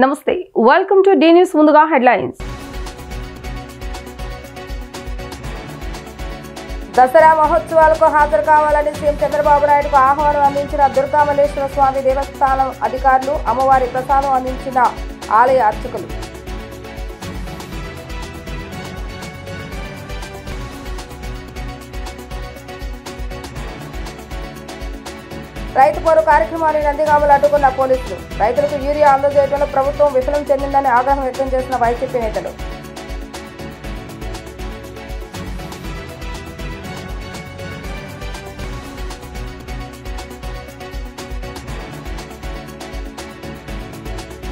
నమస్తే welcome to D news ముందుగా headlines Dasara మహోత్సవాలకు హాజరు కావాలని సీఎం చంద్రబాబు నాయుడుకు ఆహ్వానం అందించిన దుర్గామల్లేశ్వర స్వామి దేవస్థానం అధికారులు అమ్మవారి ప్రసాదం అందించిన ఆలయ అర్చకులు రైతు పోరు కార్యక్రమాన్ని నందిగామలో అడ్డుకున్న పోలీసులు రైతులకు యూరియా అందజేయడంలో ప్రభుత్వం విఫలం చెందిందని ఆగ్రహం వ్యక్తం చేసిన వైసీపీ నేతలు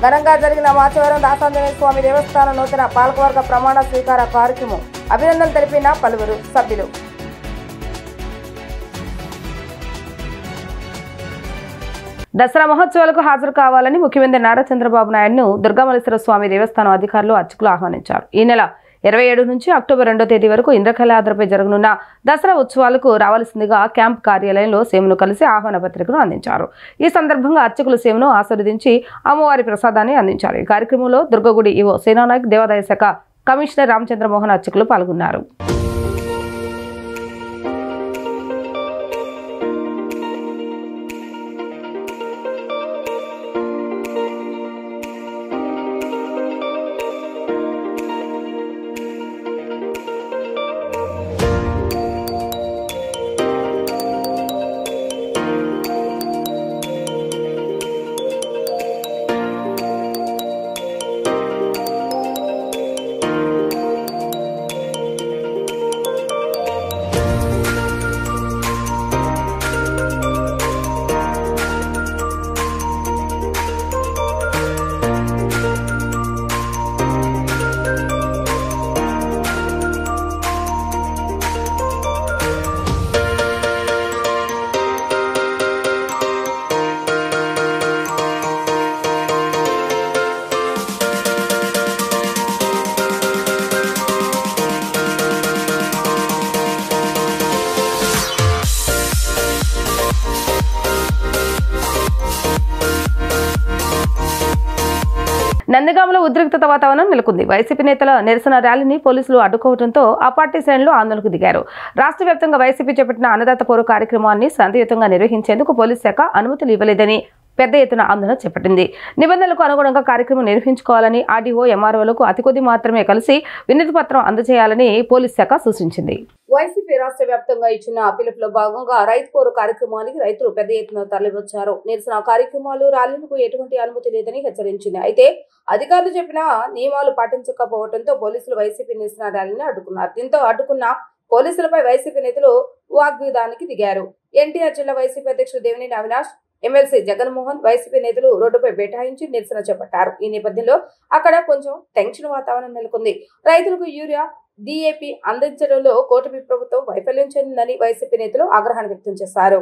ఘనంగా జరిగిన మాచవరం దాసాంజనేయ స్వామి దేవస్థానం నూతన పాలకవర్గ ప్రమాణ స్వీకార కార్యక్రమం అభినందనలు తెలిపిన పలువురు సభ్యులు. దసరా మహోత్సవాలకు హాజరు కావాలని ముఖ్యమంత్రి నారా చంద్రబాబు నాయుడును దుర్గామల్లేశ్వర స్వామి దేవస్థానం అధికారులు అర్చకులు ఆహ్వానించారు. ఈ నెల 27 నుంచి అక్టోబర్ 2వ తేదీ వరకు ఇంద్రకళాద్రిపై జరగనున్న దసరా ఉత్సవాలకు రావాల్సిందిగా క్యాంప్ కార్యాలయంలో సీఎంను కలిసి ఆహ్వాన పత్రికను అందించారు. ఈ సందర్భంగా అర్చకులు సీఎంను ఆశీర్వదించి అమ్మవారి ప్రసాదాన్ని అందించారు. ఈ కార్యక్రమంలో దుర్గగుడి ఈవో సేనానాయక్, దేవాదాయ శాఖ కమిషనర్ రామచంద్రమోహన్ అర్చకులు పాల్గొన్నారు. నందిగామలో ఉద్రిక్తత వాతావరణం నెలకొంది. వైసీపీ నేతల నిరసన ర్యాలీని పోలీసులు అడ్డుకోవడంతో ఆ పార్టీ శ్రేణులు ఆందోళనకు దిగారు. రాష్ట్ర వ్యాప్తంగా వైసీపీ చేపట్టిన అన్నదాత పోరు కార్యక్రమాన్ని శాంతియుతంగా నిర్వహించేందుకు పోలీసు శాఖ అనుమతులు ఇవ్వలేదని పెద్ద ఎత్తున ఆందోళన చేపట్టింది. నిబంధనలకు అనుగుణంగా కార్యక్రమం నిర్వహించుకోవాలని ఆర్డీఓ, ఎంఆర్ఓలకు అతి కొద్ది మాత్రమే కలిసి వినతి పత్రం అందజేయాలని పోలీసు శాఖ సూచించింది. వైసీపీ రాష్ట్ర వ్యాప్తంగా ఇచ్చిన పిలుపులో భాగంగా రైతు పోరు కార్యక్రమానికి రైతులు పెద్ద ఎత్తున తరలివచ్చారు. నిరసన కార్యక్రమాలు, ర్యాలీలకు ఎటువంటి అనుమతి లేదని హెచ్చరించింది. అయితే అధికారులు చెప్పిన నియమాలు పాటించకపోవడంతో పోలీసులు వైసీపీ నిరసన ర్యాలీని అడ్డుకున్నారు. దీంతో అడ్డుకున్న పోలీసులపై వైసీపీ నేతలు వాగ్వివాదానికి దిగారు. ఎన్టీఆర్ జిల్లా వైసీపీ అధ్యక్షుడు దేవినేని అవినాష్, ఎమ్మెల్సీ జగన్మోహన్ వైసీపీ నేతలు రోడ్డుపై బైఠాయించి నిరసన చేపట్టారు. ఈ నేపథ్యంలో అక్కడ కొంచెం టెన్షన్ వాతావరణం నెలకొంది. రైతులకు యూరియా, DAP అందించడంలో కూటమి ప్రభుత్వం వైఫల్యం చెందిందని వైసీపీ నేతలు ఆగ్రహాన్ని వ్యక్తం చేశారు.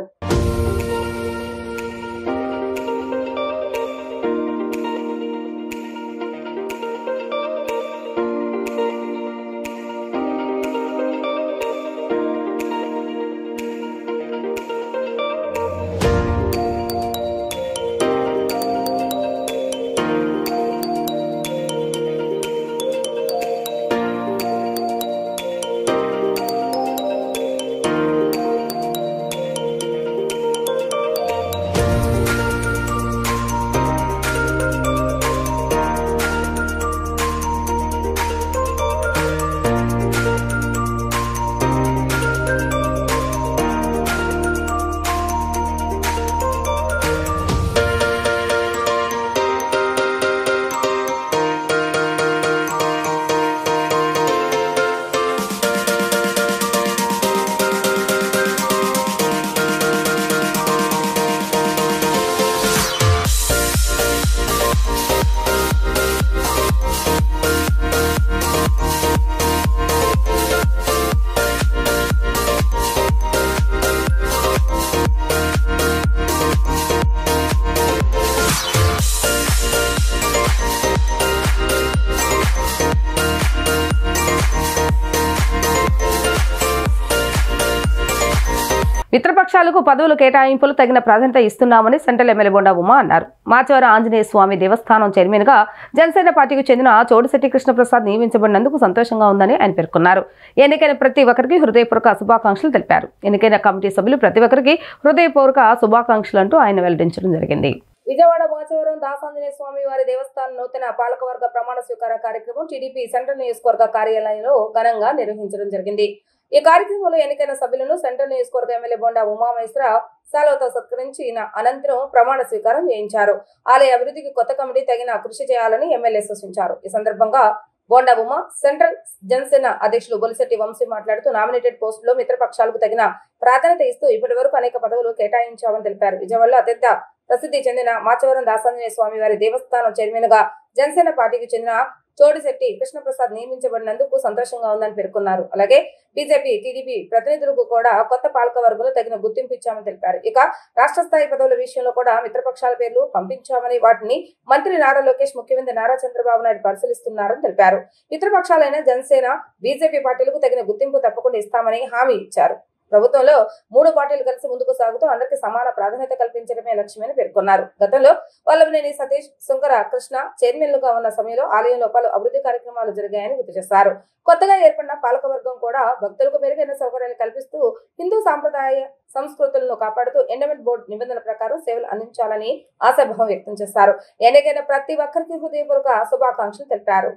మిత్రపక్షాలకు పదవులు కేటాయింపులు తగిన ప్రాధాన్యత ఇస్తున్నామని సెంట్రల్ ఎమ్మెల్యే బొండా ఉమా అన్నారు. మాచవరం ఆంజనేయ స్వామి దేవస్థానం చైర్మన్ గా జనసేన పార్టీకి చెందిన చోడిశెట్టి కృష్ణప్రసాద్ నియమించబడినందుకు సంతోషంగా ఉందని ఆయన పేర్కొన్నారు. ఎన్నికైన ప్రతి ఒక్కరికి హృదయపూర్వక శుభాకాంక్షలు తెలిపారు. ఎన్నికైన కమిటీ సభ్యులు ప్రతి ఒక్కరికి హృదయపూర్వక శుభాకాంక్షలు అంటూ ఆయన వెల్లడించడం జరిగింది. విజయవాడ మాచవరం దాసాంజనేయ స్వామి వారి దేవస్థానం నూతన పాలకవర్గ ప్రమాణ స్వీకార కార్యక్రమం టీడీపీ సెంట్రల్ నియోజకవర్గ కార్యాలయంలో ఘనంగా నిర్వహించడం జరిగింది. ఈ కార్యక్రమంలో ఎన్నికైన సభ్యులను సెంట్రల్ నియోజకవర్గ ఎమ్మెల్యే బొండా ఉమామహేశ్వర సెలవుతో సత్కరించిన అనంతరం ప్రమాణ స్వీకారం చేయించారు. ఆలయ అభివృద్ధికి కొత్త కమిటీ తగిన కృషి చేయాలని ఎమ్మెల్యే సూచించారు. ఈ సందర్భంగా బొండా ఉమా సెంట్రల్ జనసేన అధ్యక్షులు బొలిశెట్టి వంశీ మాట్లాడుతూ నామినేటెడ్ పోస్టులో మిత్రపక్షాలకు తగిన ప్రాధాన్యత ఇస్తూ ఇప్పటి వరకు అనేక పదవులు కేటాయించామని తెలిపారు. విజయవాడలో అత్యంత ప్రసిద్ధి చెందిన మాచవరం దాసాంజనేయ స్వామి వారి దేవస్థానం చైర్మన్ గా జనసేన పార్టీకి చెందిన చోడిశెట్టి కృష్ణప్రసాద్ నియమించబడినందుకు సంతోషంగా ఉందని పేర్కొన్నారు. అలాగే బీజేపీ టీడీపీ ప్రతినిధులకు కూడా కొత్త పాలక వర్గంలో తగిన గుర్తింపు ఇచ్చామని తెలిపారు. ఇక రాష్ట్ర స్థాయి పదవుల విషయంలో కూడా మిత్రపక్షాల పేర్లు పంపించామని వాటిని మంత్రి నారా లోకేష్, ముఖ్యమంత్రి నారా చంద్రబాబు నాయుడు పరిశీలిస్తున్నారని తెలిపారు. మిత్రపక్షాలైన జనసేన, బీజేపీ పార్టీలకు తగిన గుర్తింపు తప్పకుండా ఇస్తామని హామీ ఇచ్చారు. ప్రభుత్వంలో 3 పార్టీలు కలిసి ముందుకు సాగుతూ అందరికీ సమాన ప్రాధాన్యత కల్పించడమే లక్ష్యమని పేర్కొన్నారు. గతంలో వల్లభనేని సతీష్, శుంకర కృష్ణ చైర్మన్లుగా ఉన్న సమయంలో ఆలయంలో పలు అభివృద్ధి కార్యక్రమాలు జరిగాయని గుర్తు చేశారు. కొత్తగా ఏర్పడిన పాలకవర్గం కూడా భక్తులకు మెరుగైన సౌకర్యాలు కల్పిస్తూ హిందూ సాంప్రదాయ సంస్కృతులను కాపాడుతూ ఎండోమెంట్ బోర్డు నిబంధనల ప్రకారం సేవలు అందించాలని ఆశాభావం వ్యక్తం చేశారు. ఎన్నికైన ప్రతి ఒక్కరికి హృదయపూర్వక శుభాకాంక్షలు తెలిపారు.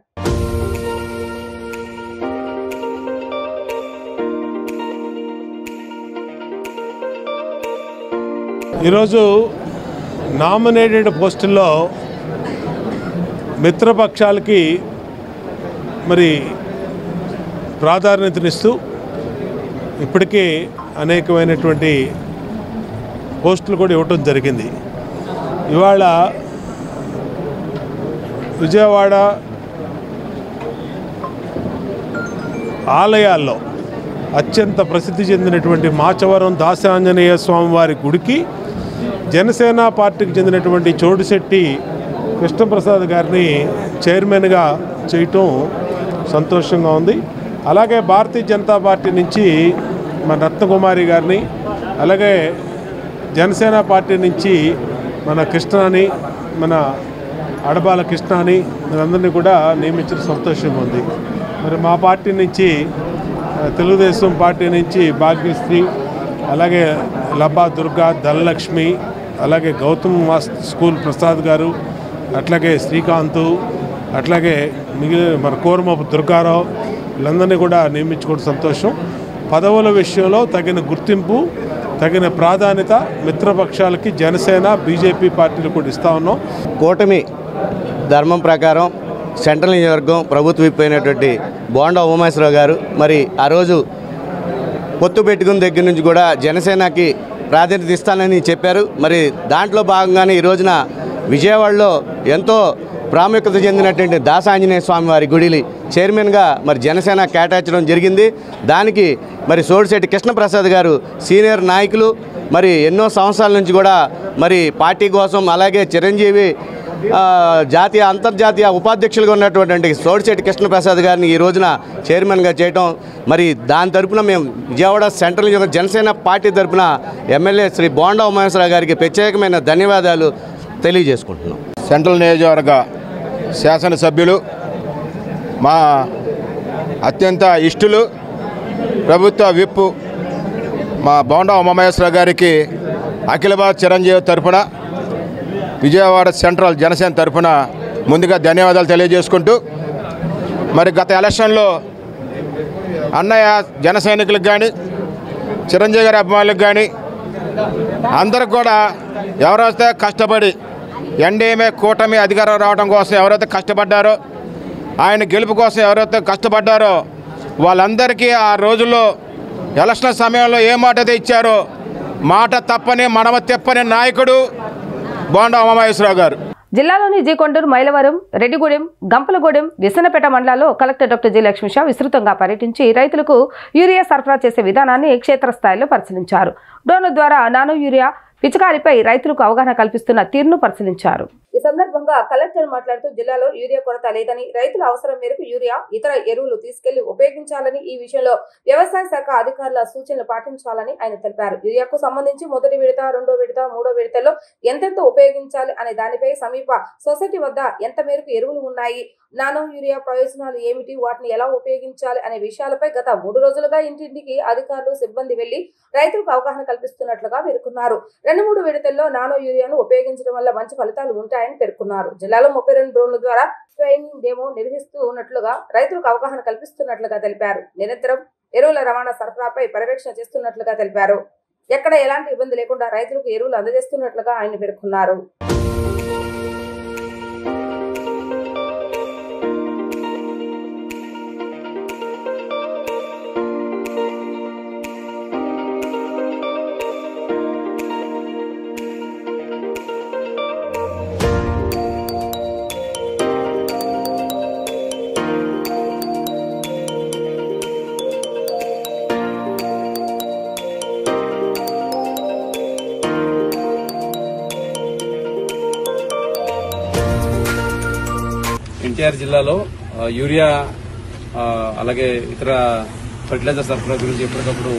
ఈరోజు నామినేటెడ్ పోస్టుల్లో మిత్రపక్షాలకి మరి ప్రాధాన్యతనిస్తూ ఇప్పటికే అనేకమైనటువంటి పోస్టులు కూడా ఇవ్వటం జరిగింది. ఇవాళ విజయవాడ ఆలయాల్లో అత్యంత ప్రసిద్ధి చెందినటువంటి మాచవరం దాసాంజనేయ స్వామి వారి గుడికి జనసేన పార్టీకి చెందినటువంటి చోడిశెట్టి కృష్ణప్రసాద్ గారిని చైర్మన్గా చేయటం సంతోషంగా ఉంది. అలాగే భారతీయ జనతా పార్టీ నుంచి మన రత్నకుమారి గారిని, అలాగే జనసేన పార్టీ నుంచి మన కృష్ణని, మన అడబాల కృష్ణని వీరందరినీ కూడా నియమించిన సంతోషంగా ఉంది. మరి మా పార్టీ నుంచి తెలుగుదేశం పార్టీ నుంచి భాగ్యశ్రీ, అలాగే లబ్బా దుర్గా, ధనలక్ష్మి, అలాగే గౌతమ్ స్కూల్ ప్రసాద్ గారు, అట్లాగే శ్రీకాంత్, అట్లాగే మిగిలిన మన కోరమపు దుర్గారావు వీళ్ళందరినీ కూడా నియమించుకోవడం సంతోషం. పదవుల విషయంలో తగిన గుర్తింపు, తగిన ప్రాధాన్యత మిత్రపక్షాలకి జనసేన, బీజేపీ పార్టీలు కూడా ఇస్తా ఉన్నాం. కూటమి ధర్మం ప్రకారం సెంట్రల్ నియోజకవర్గం ప్రభుత్వ విప్ అయినటువంటి బొండా ఉమామహేశ్వరరావు గారు మరి ఆ రోజు పొత్తు పెట్టుకున్న దగ్గర నుంచి కూడా జనసేనకి ప్రాధాన్యత ఇస్తానని చెప్పారు. మరి దాంట్లో భాగంగానే ఈ రోజున విజయవాడలో ఎంతో ప్రాముఖ్యత చెందినటువంటి దాసాంజనేయ స్వామి వారి గుడి చైర్మన్గా మరి జనసేన కేటాయించడం జరిగింది. దానికి మరి చోడిశెట్టి కృష్ణప్రసాద్ గారు సీనియర్ నాయకులు, మరి ఎన్నో సంవత్సరాల నుంచి కూడా మరి పార్టీ కోసం, అలాగే చిరంజీవి జాతీయ అంతర్జాతీయ ఉపాధ్యక్షులుగా ఉన్నటువంటి చోడిశెట్టి కృష్ణప్రసాద్ గారిని ఈ రోజున చైర్మన్గా చేయటం, మరి దాని తరపున మేము విజయవాడ సెంట్రల్ జనసేన పార్టీ తరపున ఎమ్మెల్యే శ్రీ బొండా ఉమామహేశ్వరరావు గారికి ప్రత్యేకమైన ధన్యవాదాలు తెలియజేసుకుంటున్నాం. సెంట్రల్ నియోజకవర్గ శాసనసభ్యులు, మా అత్యంత ఇష్టలు, ప్రభుత్వ విప్ మా బొండా ఉమామహేశ్వరరావు గారికి అఖిల భారత చిరంజీవి తరఫున, విజయవాడ సెంట్రల్ జనసేన తరఫున ముందుగా ధన్యవాదాలు తెలియజేసుకుంటూ, మరి గత ఎలక్షన్లో అన్నయ్య జన సైనికులకు కానీ, చిరంజీవి గారి అభిమానులకు కానీ అందరికి కూడా ఎవరైతే కష్టపడి ఎన్డీఏ కూటమి అధికారం రావడం కోసం ఎవరైతే కష్టపడ్డారో, ఆయన గెలుపు కోసం ఎవరైతే కష్టపడ్డారో వాళ్ళందరికీ ఆ రోజుల్లో ఎలక్షన్ సమయంలో ఏ మాట అయితే ఇచ్చారో మాట తప్పని మడమ తెప్పని నాయకుడు బొండా ఉమామహేశ్వరరావు గారు. జిల్లాలోని జీకొండూరు, మైలవరం, రెడ్డిగూడెం, గంపలగూడెం, విసనపేట మండలాల్లో కలెక్టర్ డాక్టర్ జి లక్ష్మీషా విస్తృతంగా పర్యటించి రైతులకు యూరియా సరఫరా చేసే విధానాన్ని క్షేత్రస్థాయిలో పరిశీలించారు. డ్రోన్ల ద్వారా నానో యూరియా పిచికారిపై రైతులకు అవగాహన కల్పిస్తున్న తీరును పరిశీలించారు. ఈ సందర్భంగా సందర్భంగా కలెక్టర్ మాట్లాడుతూ జిల్లాలో యూరియా కొరత లేదని, రైతుల అవసరం మేరకు యూరియా, ఇతర ఎరువులు తీసుకెళ్లి ఉపయోగించాలని, ఈ విషయంలో వ్యవసాయ శాఖ అధికారుల సూచనలు పాటించాలని ఆయన తెలిపారు. యూరియాకు సంబంధించి మొదటి విడత, రెండో విడత, మూడో విడతల్లో ఎంతెంత ఉపయోగించాలి అనే దానిపై సమీప సొసైటీ వద్ద ఎంత మేరకు ఎరువులు ఉన్నాయి, నానో యూరియా ప్రయోజనాలు ఏమిటి, వాటిని ఎలా ఉపయోగించాలి అనే విషయాలపై గత 3 రోజులుగా ఇంటింటికి అధికారులు, సిబ్బంది వెళ్లి రైతులకు అవగాహన కల్పిస్తున్నట్లుగా పేర్కొన్నారు. 2-3 విడతల్లో నానో యూరియాను ఉపయోగించడం వల్ల మంచి ఫలితాలు ఉంటాయని పేర్కొన్నారు. జిల్లాలో 32 డ్రోన్ల ద్వారా ట్రైనింగ్ డెమో నిర్వహిస్తూ ఉన్నట్లుగా రైతులకు అవగాహన కల్పిస్తున్నట్లుగా తెలిపారు. నిరంతరం ఎరువుల రవాణా సరఫరాపై పర్యవేక్షణ చేస్తున్నట్లుగా తెలిపారు. ఎక్కడ ఎలాంటి ఇబ్బంది లేకుండా రైతులకు ఎరువులు అందజేస్తున్నట్లుగా ఆయన పేర్కొన్నారు. ఎన్టీఆర్ జిల్లాలో యూరియా అలాగే ఇతర ఫర్టిలైజర్ సరఫరా గురించి ఎప్పటికప్పుడు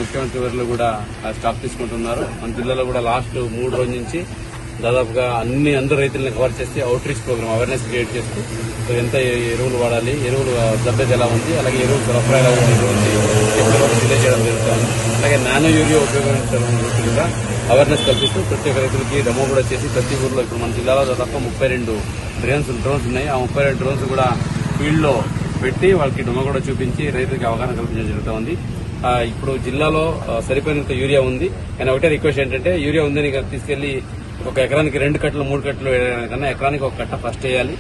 ముఖ్యమంత్రి వారు కూడా స్టాక్ తీసుకుంటున్నారు. మన జిల్లాలో కూడా లాస్ట్ 3 రోజుల నుంచి దాదాపుగా అందరు రైతులను కవర్ చేసి outreach program awareness create చేస్తూ ఎంత ఎరువులు వాడాలి, ఎరువులు లభ్యత ఎలా ఉంది, అలాగే ఎరువులు సరఫరా ఎలా ఉంది తెలియజేయడం జరుగుతుంది. అలాగే నానో యూరియా ఉపయోగించడం గురించి కూడా అవేర్నెస్ కల్పిస్తూ ప్రతి ఒక్క రైతులకి డెమో కూడా చేసి ప్రతి ఊర్లో ఇప్పుడు మన జిల్లాలో దాదాపు 32 డ్రోన్స్ ఉన్నాయి. ఆ 32 డ్రోన్స్ కూడా ఫీల్డ్ లో పెట్టి వాళ్ళకి డెమో కూడా చూపించి రైతులకి అవగాహన కల్పించడం జరుగుతుంది. ఇప్పుడు జిల్లాలో సరిపోయినంత యూరియా ఉంది. కానీ ఒకటే రిక్వెస్ట్ ఏంటంటే యూరియా ఉందని తీసుకెళ్లి ఒక ఎకరానికి 2 కట్టలు 3 కట్టలు వేయడానికన్నా ఎకరానికి ఒక కట్ట ఫస్ట్ వేయాలి.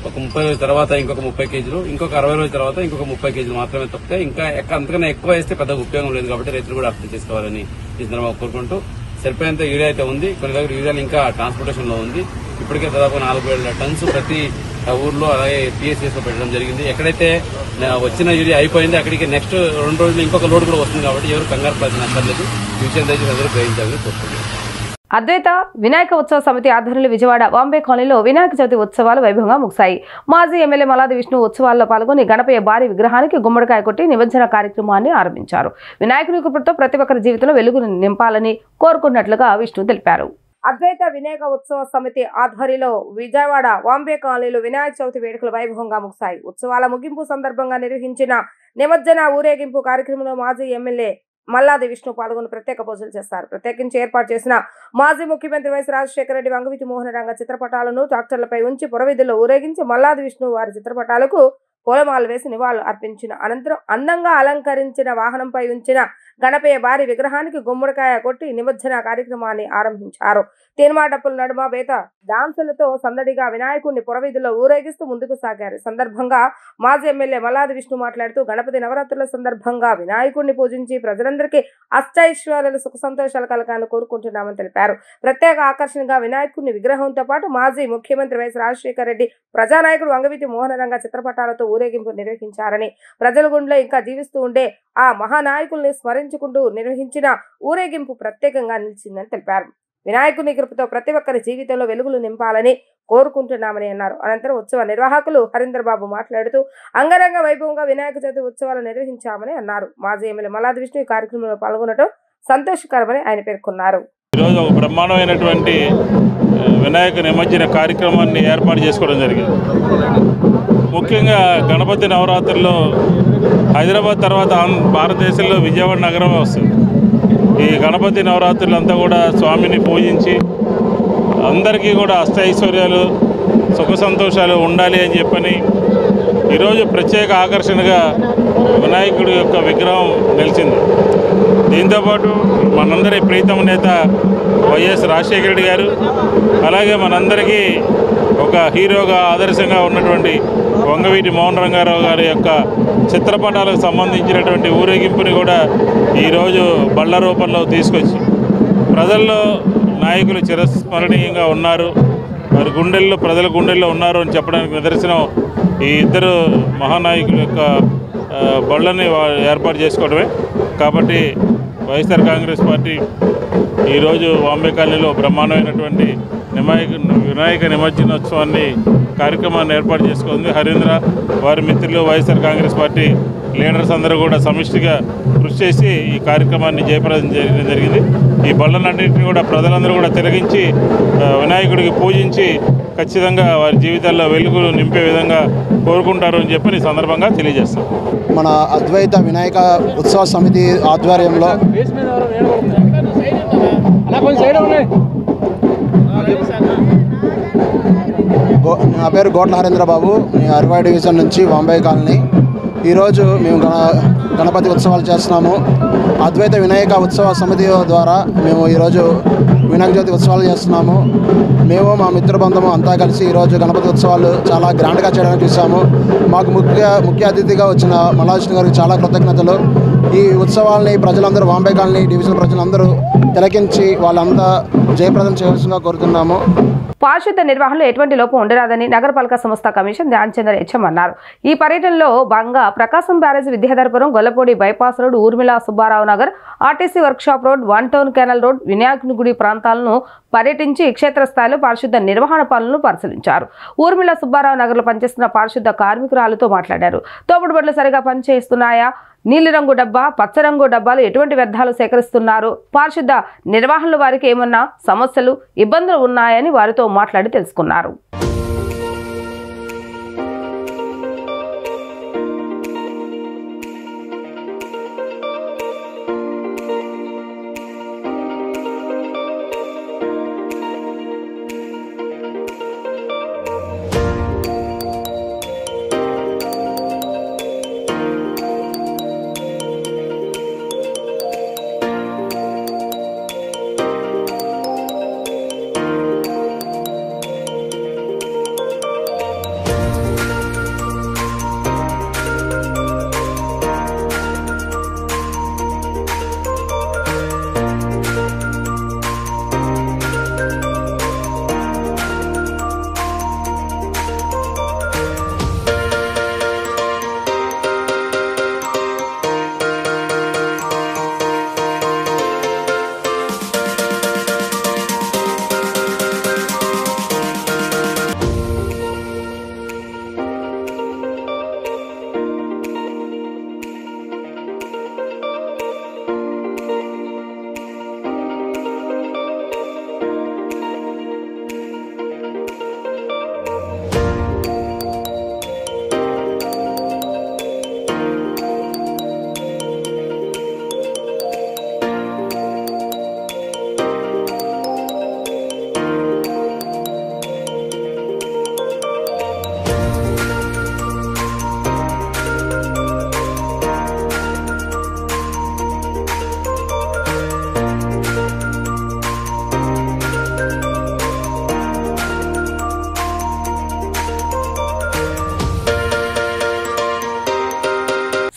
ఒక 30 రోజుల తర్వాత ఇంకొక 30 కేజీలు, ఇంకొక 60 రోజుల తర్వాత ఇంకొక 30 కేజీలు మాత్రమే తప్పితే ఇంకా అంతకన్నా ఎక్కువ వేస్తే పెద్దగా ఉపయోగం లేదు. కాబట్టి రైతులు కూడా అర్థం చేసుకోవాలని ఈ సందర్భంగా కోరుకుంటూ సరిపోయేంత యూరియా అయితే ఉంది. కొన్ని దగ్గర యూరియాలు ఇంకా ట్రాన్స్పోర్టేషన్ లో ఉంది. ఇప్పటికే దాదాపు 4,000 టన్స్ ప్రతి ఊర్లో అలాగే PSCS లో పెట్టడం జరిగింది. ఎక్కడైతే వచ్చిన యూరియా అయిపోయింది అక్కడికి నెక్స్ట్ 2 రోజులు ఇంకొక లోడ్ కూడా వస్తుంది. కాబట్టి ఎవరు కంగారు పడాల్సిన అక్కర్లేదు. ఈ విషయం దయచేసి అందరూ గ్రహించాలని కోరుకుంటున్నారు. అద్వైత వినాయక ఉత్సవ సమితి ఆధ్వర్యంలో విజయవాడ బాంబే కాలనీలో వినాయక చవితి ఉత్సవాలు వైభవంగా ముగిశాయి. మాజీ ఎమ్మెల్యే మల్లాది విష్ణు ఉత్సవాల్లో పాల్గొని గణపయ్య భారీ విగ్రహానికి గుమ్మడికాయ కొట్టి నిమజ్జన కార్యక్రమాన్ని ఆరంభించారు. వినాయకుని కృపతో ప్రతి ఒక్కరి జీవితంలో వెలుగును నింపాలని కోరుకున్నట్లుగా విష్ణు తెలిపారు. అద్వైత వినాయక ఉత్సవ సమితి ఆధ్వర్యంలో విజయవాడ బాంబే కాలనీలో వినాయక చవితి వేడుకలు వైభవంగా ముగిశాయి. ఉత్సవాల ముగింపు సందర్భంగా నిర్వహించిన నిమజ్జన ఊరేగింపు కార్యక్రమంలో మాజీ ఎమ్మెల్యే మల్లాది విష్ణు పాల్గొని ప్రత్యేక పూజలు చేస్తారు. ప్రత్యేకించి ఏర్పాటు చేసిన మాజీ ముఖ్యమంత్రి వైఎస్ రాజశేఖర రెడ్డి, వంగవీటి మోహన రంగ చిత్రపటాలను ట్రాక్టర్లపై ఉంచి పురవీధుల్లో ఊరేగించి మల్లాది విష్ణు వారి చిత్రపటాలకు పూలమాలలు వేసి నివాళులు అర్పించిన అనంతరం అందంగా అలంకరించిన వాహనంపై ఉంచిన గణపయ్య భారీ విగ్రహానికి గుమ్మడికాయ కొట్టి నిమజ్జన కార్యక్రమాన్ని ఆరంభించారు. తీర్మాటప్పుల నడుమ వేత డాన్సులతో సందడిగా వినాయకుడిని పురవీధుల్లో ఊరేగిస్తూ ముందుకు సాగారు. సందర్భంగా మాజీ ఎమ్మెల్యే మల్లాది విష్ణు మాట్లాడుతూ గణపతి నవరాత్రుల సందర్భంగా వినాయకుడిని పూజించి ప్రజలందరికీ అష్టైశ్వర్యాలు, సుఖ సంతోషాలు కలగాలని కోరుకుంటున్నామని తెలిపారు. ప్రత్యేక ఆకర్షణగా వినాయకుడిని విగ్రహంతో పాటు మాజీ ముఖ్యమంత్రి వైఎస్ రాజశేఖర రెడ్డి, ప్రజానాయకుడు వంగవీటి మోహన రంగ చిత్రపటాలతో ఊరేగింపు నిర్వహించారని, ప్రజల గుండెలో ఇంకా జీవిస్తూ ఉండే ఆ మహానాయకుల్ని స్మరించుకుంటూ నిర్వహించిన ఊరేగింపు ప్రత్యేకంగా నిలిచిందని తెలిపారు. వినాయకుని కృపతో ప్రతి ఒక్కరి జీవితంలో వెలుగులు నింపాలని కోరుకుంటున్నామని అన్నారు. అనంతరం ఉత్సవ నిర్వాహకులు హరీందర్ బాబు మాట్లాడుతూ అంగరంగ వైభవంగా వినాయక చవితి ఉత్సవాలు నిర్వహించామని అన్నారు. మాజీ ఎమ్మెల్యే మల్లాది విష్ణు ఈ కార్యక్రమంలో పాల్గొనడం సంతోషకరమని ఆయన పేర్కొన్నారు. ఈరోజు ఒక బ్రహ్మాండమైనటువంటి వినాయక నిమజ్జన కార్యక్రమాన్ని ఏర్పాటు చేసుకోవడం జరిగింది. ముఖ్యంగా గణపతి నవరాత్రుల్లో హైదరాబాద్ తర్వాత భారతదేశంలో విజయవాడ నగరమే వస్తుంది. ఈ గణపతి నవరాత్రులంతా కూడా స్వామిని పూజించి అందరికీ కూడా అష్టైశ్వర్యాలు, సుఖ సంతోషాలు ఉండాలి అని చెప్పని ఈరోజు ప్రత్యేక ఆకర్షణగా వినాయకుడి యొక్క విగ్రహం నిలిచింది. దీంతోపాటు మనందరి ప్రీతమ నేత వైఎస్ రాజశేఖర రెడ్డి గారు, అలాగే మనందరికీ ఒక హీరోగా ఆదర్శంగా ఉన్నటువంటి వంగవీటి మోహన్ రంగారావు గారి యొక్క చిత్రపటాలకు సంబంధించినటువంటి ఊరేగింపుని కూడా ఈరోజు బళ్ళ రూపంలో తీసుకొచ్చి ప్రజల్లో నాయకులు చిరస్మరణీయంగా ఉన్నారు, వారి గుండెల్లో, ప్రజల గుండెల్లో ఉన్నారు అని చెప్పడానికి నిదర్శనం ఈ ఇద్దరు మహానాయకుల యొక్క బళ్ళని ఏర్పాటు చేసుకోవడమే. కాబట్టి వైఎస్ఆర్ కాంగ్రెస్ పార్టీ ఈరోజు బాంబే కాలనీలో బ్రహ్మాండమైనటువంటి వినాయక నిమజ్జనోత్సవాన్ని కార్యక్రమాన్ని ఏర్పాటు చేసుకుంది. హరీంద్ర వారి మిత్రులు వైఎస్ఆర్ కాంగ్రెస్ పార్టీ లీడర్స్ అందరూ కూడా సమిష్టిగా కృషి చేసి ఈ కార్యక్రమాన్ని జయప్రదం చేయడం జరిగింది. ఈ బళ్ళన్నింటినీ కూడా ప్రజలందరూ కూడా తిలకించి వినాయకుడికి పూజించి ఖచ్చితంగా వారి జీవితాల్లో వెలుగులు నింపే విధంగా కోరుకుంటారు అని చెప్పి ఈ సందర్భంగా తెలియజేస్తాం. మన అద్వైత వినాయక ఉత్సవ సమితి ఆధ్వర్యంలో నా పేరు గోట్ల హరీంద్రబాబు, అరవై డివిజన్ నుంచి బాంబే కాలనీ. ఈరోజు మేము గణపతి ఉత్సవాలు చేస్తున్నాము. అద్వైత వినాయక ఉత్సవ సమితి ద్వారా మేము ఈరోజు వినాయక చవితి ఉత్సవాలు చేస్తున్నాము. మేము మా మిత్రబృందము అంతా కలిసి ఈరోజు గణపతి ఉత్సవాలు చాలా గ్రాండ్గా చేయడానికి చూసాము. మాకు ముఖ్య అతిథిగా వచ్చిన మల్లాకృష్ణ గారికి చాలా కృతజ్ఞతలు. ఈ ఉత్సవాల్ని ప్రజలందరూ బాంబే కాలనీ డివిజన్ ప్రజలందరూ తిలకించి వాళ్ళంతా జయప్రదం చేయవలసిందిగా కోరుతున్నాము. పారిశుద్ధ నిర్వహణలో ఎటువంటి లోపం ఉండరాదని నగరపాలక సంస్థ కమిషన్ ధ్యాన్ చంద్ర హెచ్ఎం అన్నారు. ఈ పర్యటనలో భాగంగా Prakasam barrage, Vidyadharapuram, Gollapudi bypass road, Urmila Subbarao Nagar, RTC workshop road, 1 town canal road, వినాయకుని గుడి ప్రాంతాలను పర్యటించి క్షేత్రస్థాయిలో పారిశుద్ధ నిర్వహణ పనులను పరిశీలించారు. ఊర్మిళ సుబ్బారావు నగర్లో పనిచేస్తున్న పారిశుద్ధ కార్మికురాలతో మాట్లాడారు. తోపుడు బండ్లు సరిగా పనిచేస్తున్నాయా, నీలిరంగు డబ్బా, పచ్చరంగు డబ్బాలు ఎటువంటి వ్యర్థాలు సేకరిస్తున్నారు, పారిశుద్ధ నిర్వహణలో వారికి ఏమన్నా సమస్యలు, ఇబ్బందులు ఉన్నాయని వారితో మాట్లాడి తెలుసుకున్నారు.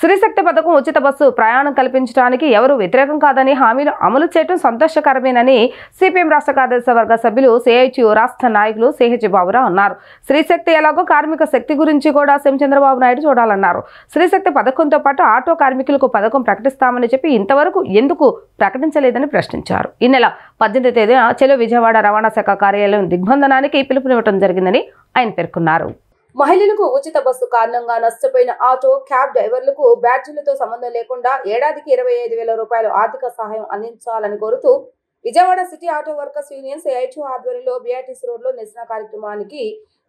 శ్రీశక్తి పథకం ఉచిత బస్సు ప్రయాణం కల్పించడానికి ఎవరు వ్యతిరేకం కాదని, హామీలు అమలు చేయడం సంతోషకరమేనని సిపిఎం రాష్ట్ర కార్యదర్శి వర్గ సభ్యులు సిఐటియు రాష్ట్ర నాయకులు సిహెచ్ బాబురావు అన్నారు. శ్రీశక్తి ఎలాగో కార్మిక శక్తి గురించి కూడా చంద్రబాబు నాయుడు చూడాలన్నారు. శ్రీశక్తి పథకంతో పాటు ఆటో కార్మికులకు పథకం ప్రకటిస్తామని చెప్పి ఇంతవరకు ఎందుకు ప్రకటించలేదని ప్రశ్నించారు. ఈ నెల 18వ తేదీన చెలో విజయవాడ రవాణా శాఖ కార్యాలయం దిగ్బంధనానికి పిలుపునివ్వడం జరిగిందని ఆయన పేర్కొన్నారు. మహిళలకు ఉచిత బస్సు కారణంగా నష్టపోయిన ఆటో, క్యాబ్ డ్రైవర్లకు బ్యాడ్జీలతో సంబంధం లేకుండా ఏడాదికి 25,000 రూపాయలు ఆర్థిక సహాయం అందించాలని కోరుతూ Vijayawada city auto workers union CITU ఆధ్వర్యంలో బీఆర్టీసీ రోడ్లో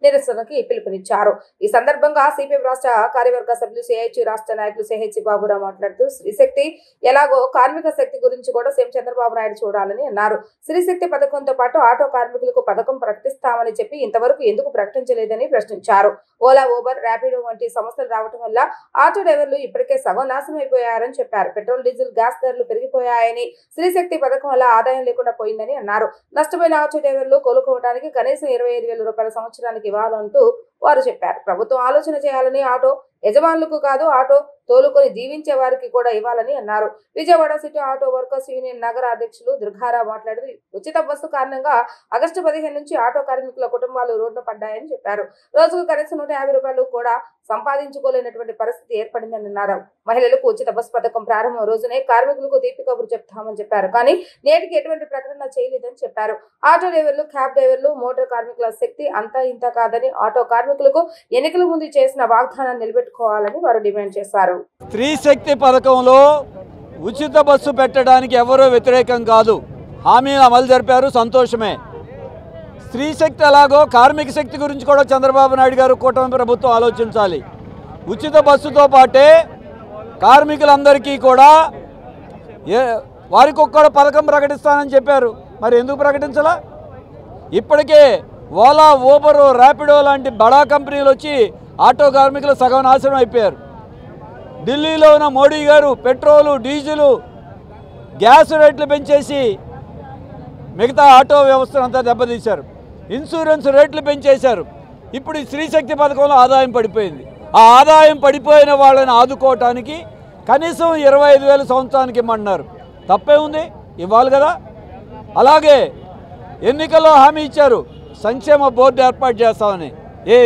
నిరసనకి పిలుపునిచ్చారు. ఈ సందర్భంగా సిపిఎం రాష్ట్ర కార్యవర్గ సభ్యులు సిఐటియు రాష్ట్ర నాయకులు సిహెచ్ బాబురావు మాట్లాడుతూ శ్రీశక్తి ఎలాగో కార్మిక శక్తి గురించి కూడా సీఎం చంద్రబాబు నాయుడు చూడాలని అన్నారు. శ్రీశక్తి పథకంతో పాటు ఆటో కార్మికులకు పథకం ప్రకటిస్తామని చెప్పి ఇంతవరకు ఎందుకు ప్రకటించలేదని ప్రశ్నించారు. ఓలా, ఊబర్, ర్యాపిడో వంటి సంస్థలు రావడం వల్ల ఆటో డ్రైవర్లు ఇప్పటికే సగం నాశనం అయిపోయారని చెప్పారు. పెట్రోల్, డీజిల్, గ్యాస్ ధరలు పెరిగిపోయాయని, శ్రీశక్తి పథకం వల్ల ఆదాయం లేకుండా పోయిందని అన్నారు. నష్టపోయిన ఆటో డ్రైవర్లు కోలుకోవడానికి కనీసం 25,000 రూపాయల సంవత్సరానికి ఇవ్వాలంటూ వారు చెప్పారు. ప్రభుత్వం ఆలోచన చేయాలని, ఆటో యజమానులకు కాదు ఆటో తోలుకొని జీవించే వారికి కూడా ఇవ్వాలని అన్నారు. Vijayawada city auto workers union నగర అధ్యక్షులు దుర్గారా మాట్లాడుతూ ఉచిత బస్సు కారణంగా ఆగస్టు 15 నుంచి ఆటో కార్మికుల కుటుంబాలు రోడ్డు పడ్డాయని చెప్పారు. రోజుకు కనీసం 150 రూపాయలు కూడా సంపాదించుకోలేనటువంటి పరిస్థితి ఏర్పడిందని అన్నారు. మహిళలకు ఉచిత బస్సు పథకం ప్రారంభం రోజునే కార్మికులకు తీపి కబురు చెప్తామని చెప్పారు. కానీ నేటికి ఎటువంటి ప్రకటన చేయలేదని చెప్పారు. ఆటో డ్రైవర్లు, క్యాబ్ డ్రైవర్లు, మోటార్ కార్మికుల శక్తి అంతా ఇంత కాదని ఆటో కార్మికులకు ఎన్నికల ముందు చేసిన వాగ్దానాన్ని నిలబెట్టుకోవాలని వారు డిమాండ్ చేశారు. స్త్రీ శక్తి పథకంలో ఉచిత బస్సు పెట్టడానికి ఎవరూ వ్యతిరేకం కాదు. హామీలు అమలు జరిపారు, సంతోషమే. స్త్రీ శక్తి ఎలాగో కార్మిక శక్తి గురించి కూడా చంద్రబాబు నాయుడు గారు, కూటమి ప్రభుత్వం ఆలోచించాలి. ఉచిత బస్సుతో పాటే కార్మికులందరికీ కూడా వారికి ఒక్కడ పథకం ప్రకటిస్తానని చెప్పారు. మరి ఎందుకు ప్రకటించాలా? ఇప్పటికే ఓలా, ఊబరు, ర్యాపిడో లాంటి బడా కంపెనీలు వచ్చి ఆటో కార్మికులు సగం నాశనం అయిపోయారు. ఢిల్లీలో ఉన్న మోడీ గారు పెట్రోలు, డీజిలు, గ్యాస్ రేట్లు పెంచేసి మిగతా ఆటో వ్యవస్థను అంతా దెబ్బతీశారు. ఇన్సూరెన్స్ రేట్లు పెంచేశారు. ఇప్పుడు ఈ స్త్రీశక్తి పథకంలో ఆదాయం పడిపోయింది. ఆ ఆదాయం పడిపోయిన వాళ్ళని ఆదుకోవటానికి కనీసం 25,000 సంవత్సరానికి ఇమ్మన్నారు. తప్పే ఉంది, ఇవ్వాలి కదా. అలాగే ఎన్నికల్లో హామీ ఇచ్చారు, సంక్షేమ బోర్డు ఏర్పాటు చేస్తామని.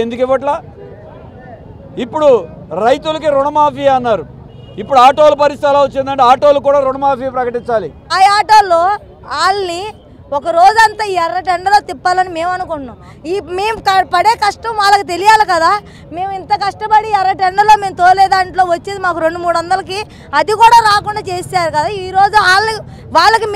ఎందుకు ఇవ్వట్లా? ఇప్పుడు రైతులకి రుణమాఫీ అన్నారు. ఇప్పుడు ఆటోల పరిస్థితి ఎలా వచ్చిందంటే ఆటోలు కూడా రుణమాఫీ ప్రకటించాలి. ఆ ఆటోల్లో వాళ్ళని ఒక రోజంతా ఎర్ర టెండలో తిప్పాలని మేము అనుకుంటున్నాం. మేము పడే కష్టం వాళ్ళకి తెలియాలి కదా. మేము ఇంత కష్టపడి ఎర్ర టెండలో మేము తోలే దాంట్లో వచ్చేది మాకు 200-300కి అది కూడా రాకుండా చేశారు కదా. ఈరోజు వాళ్ళకి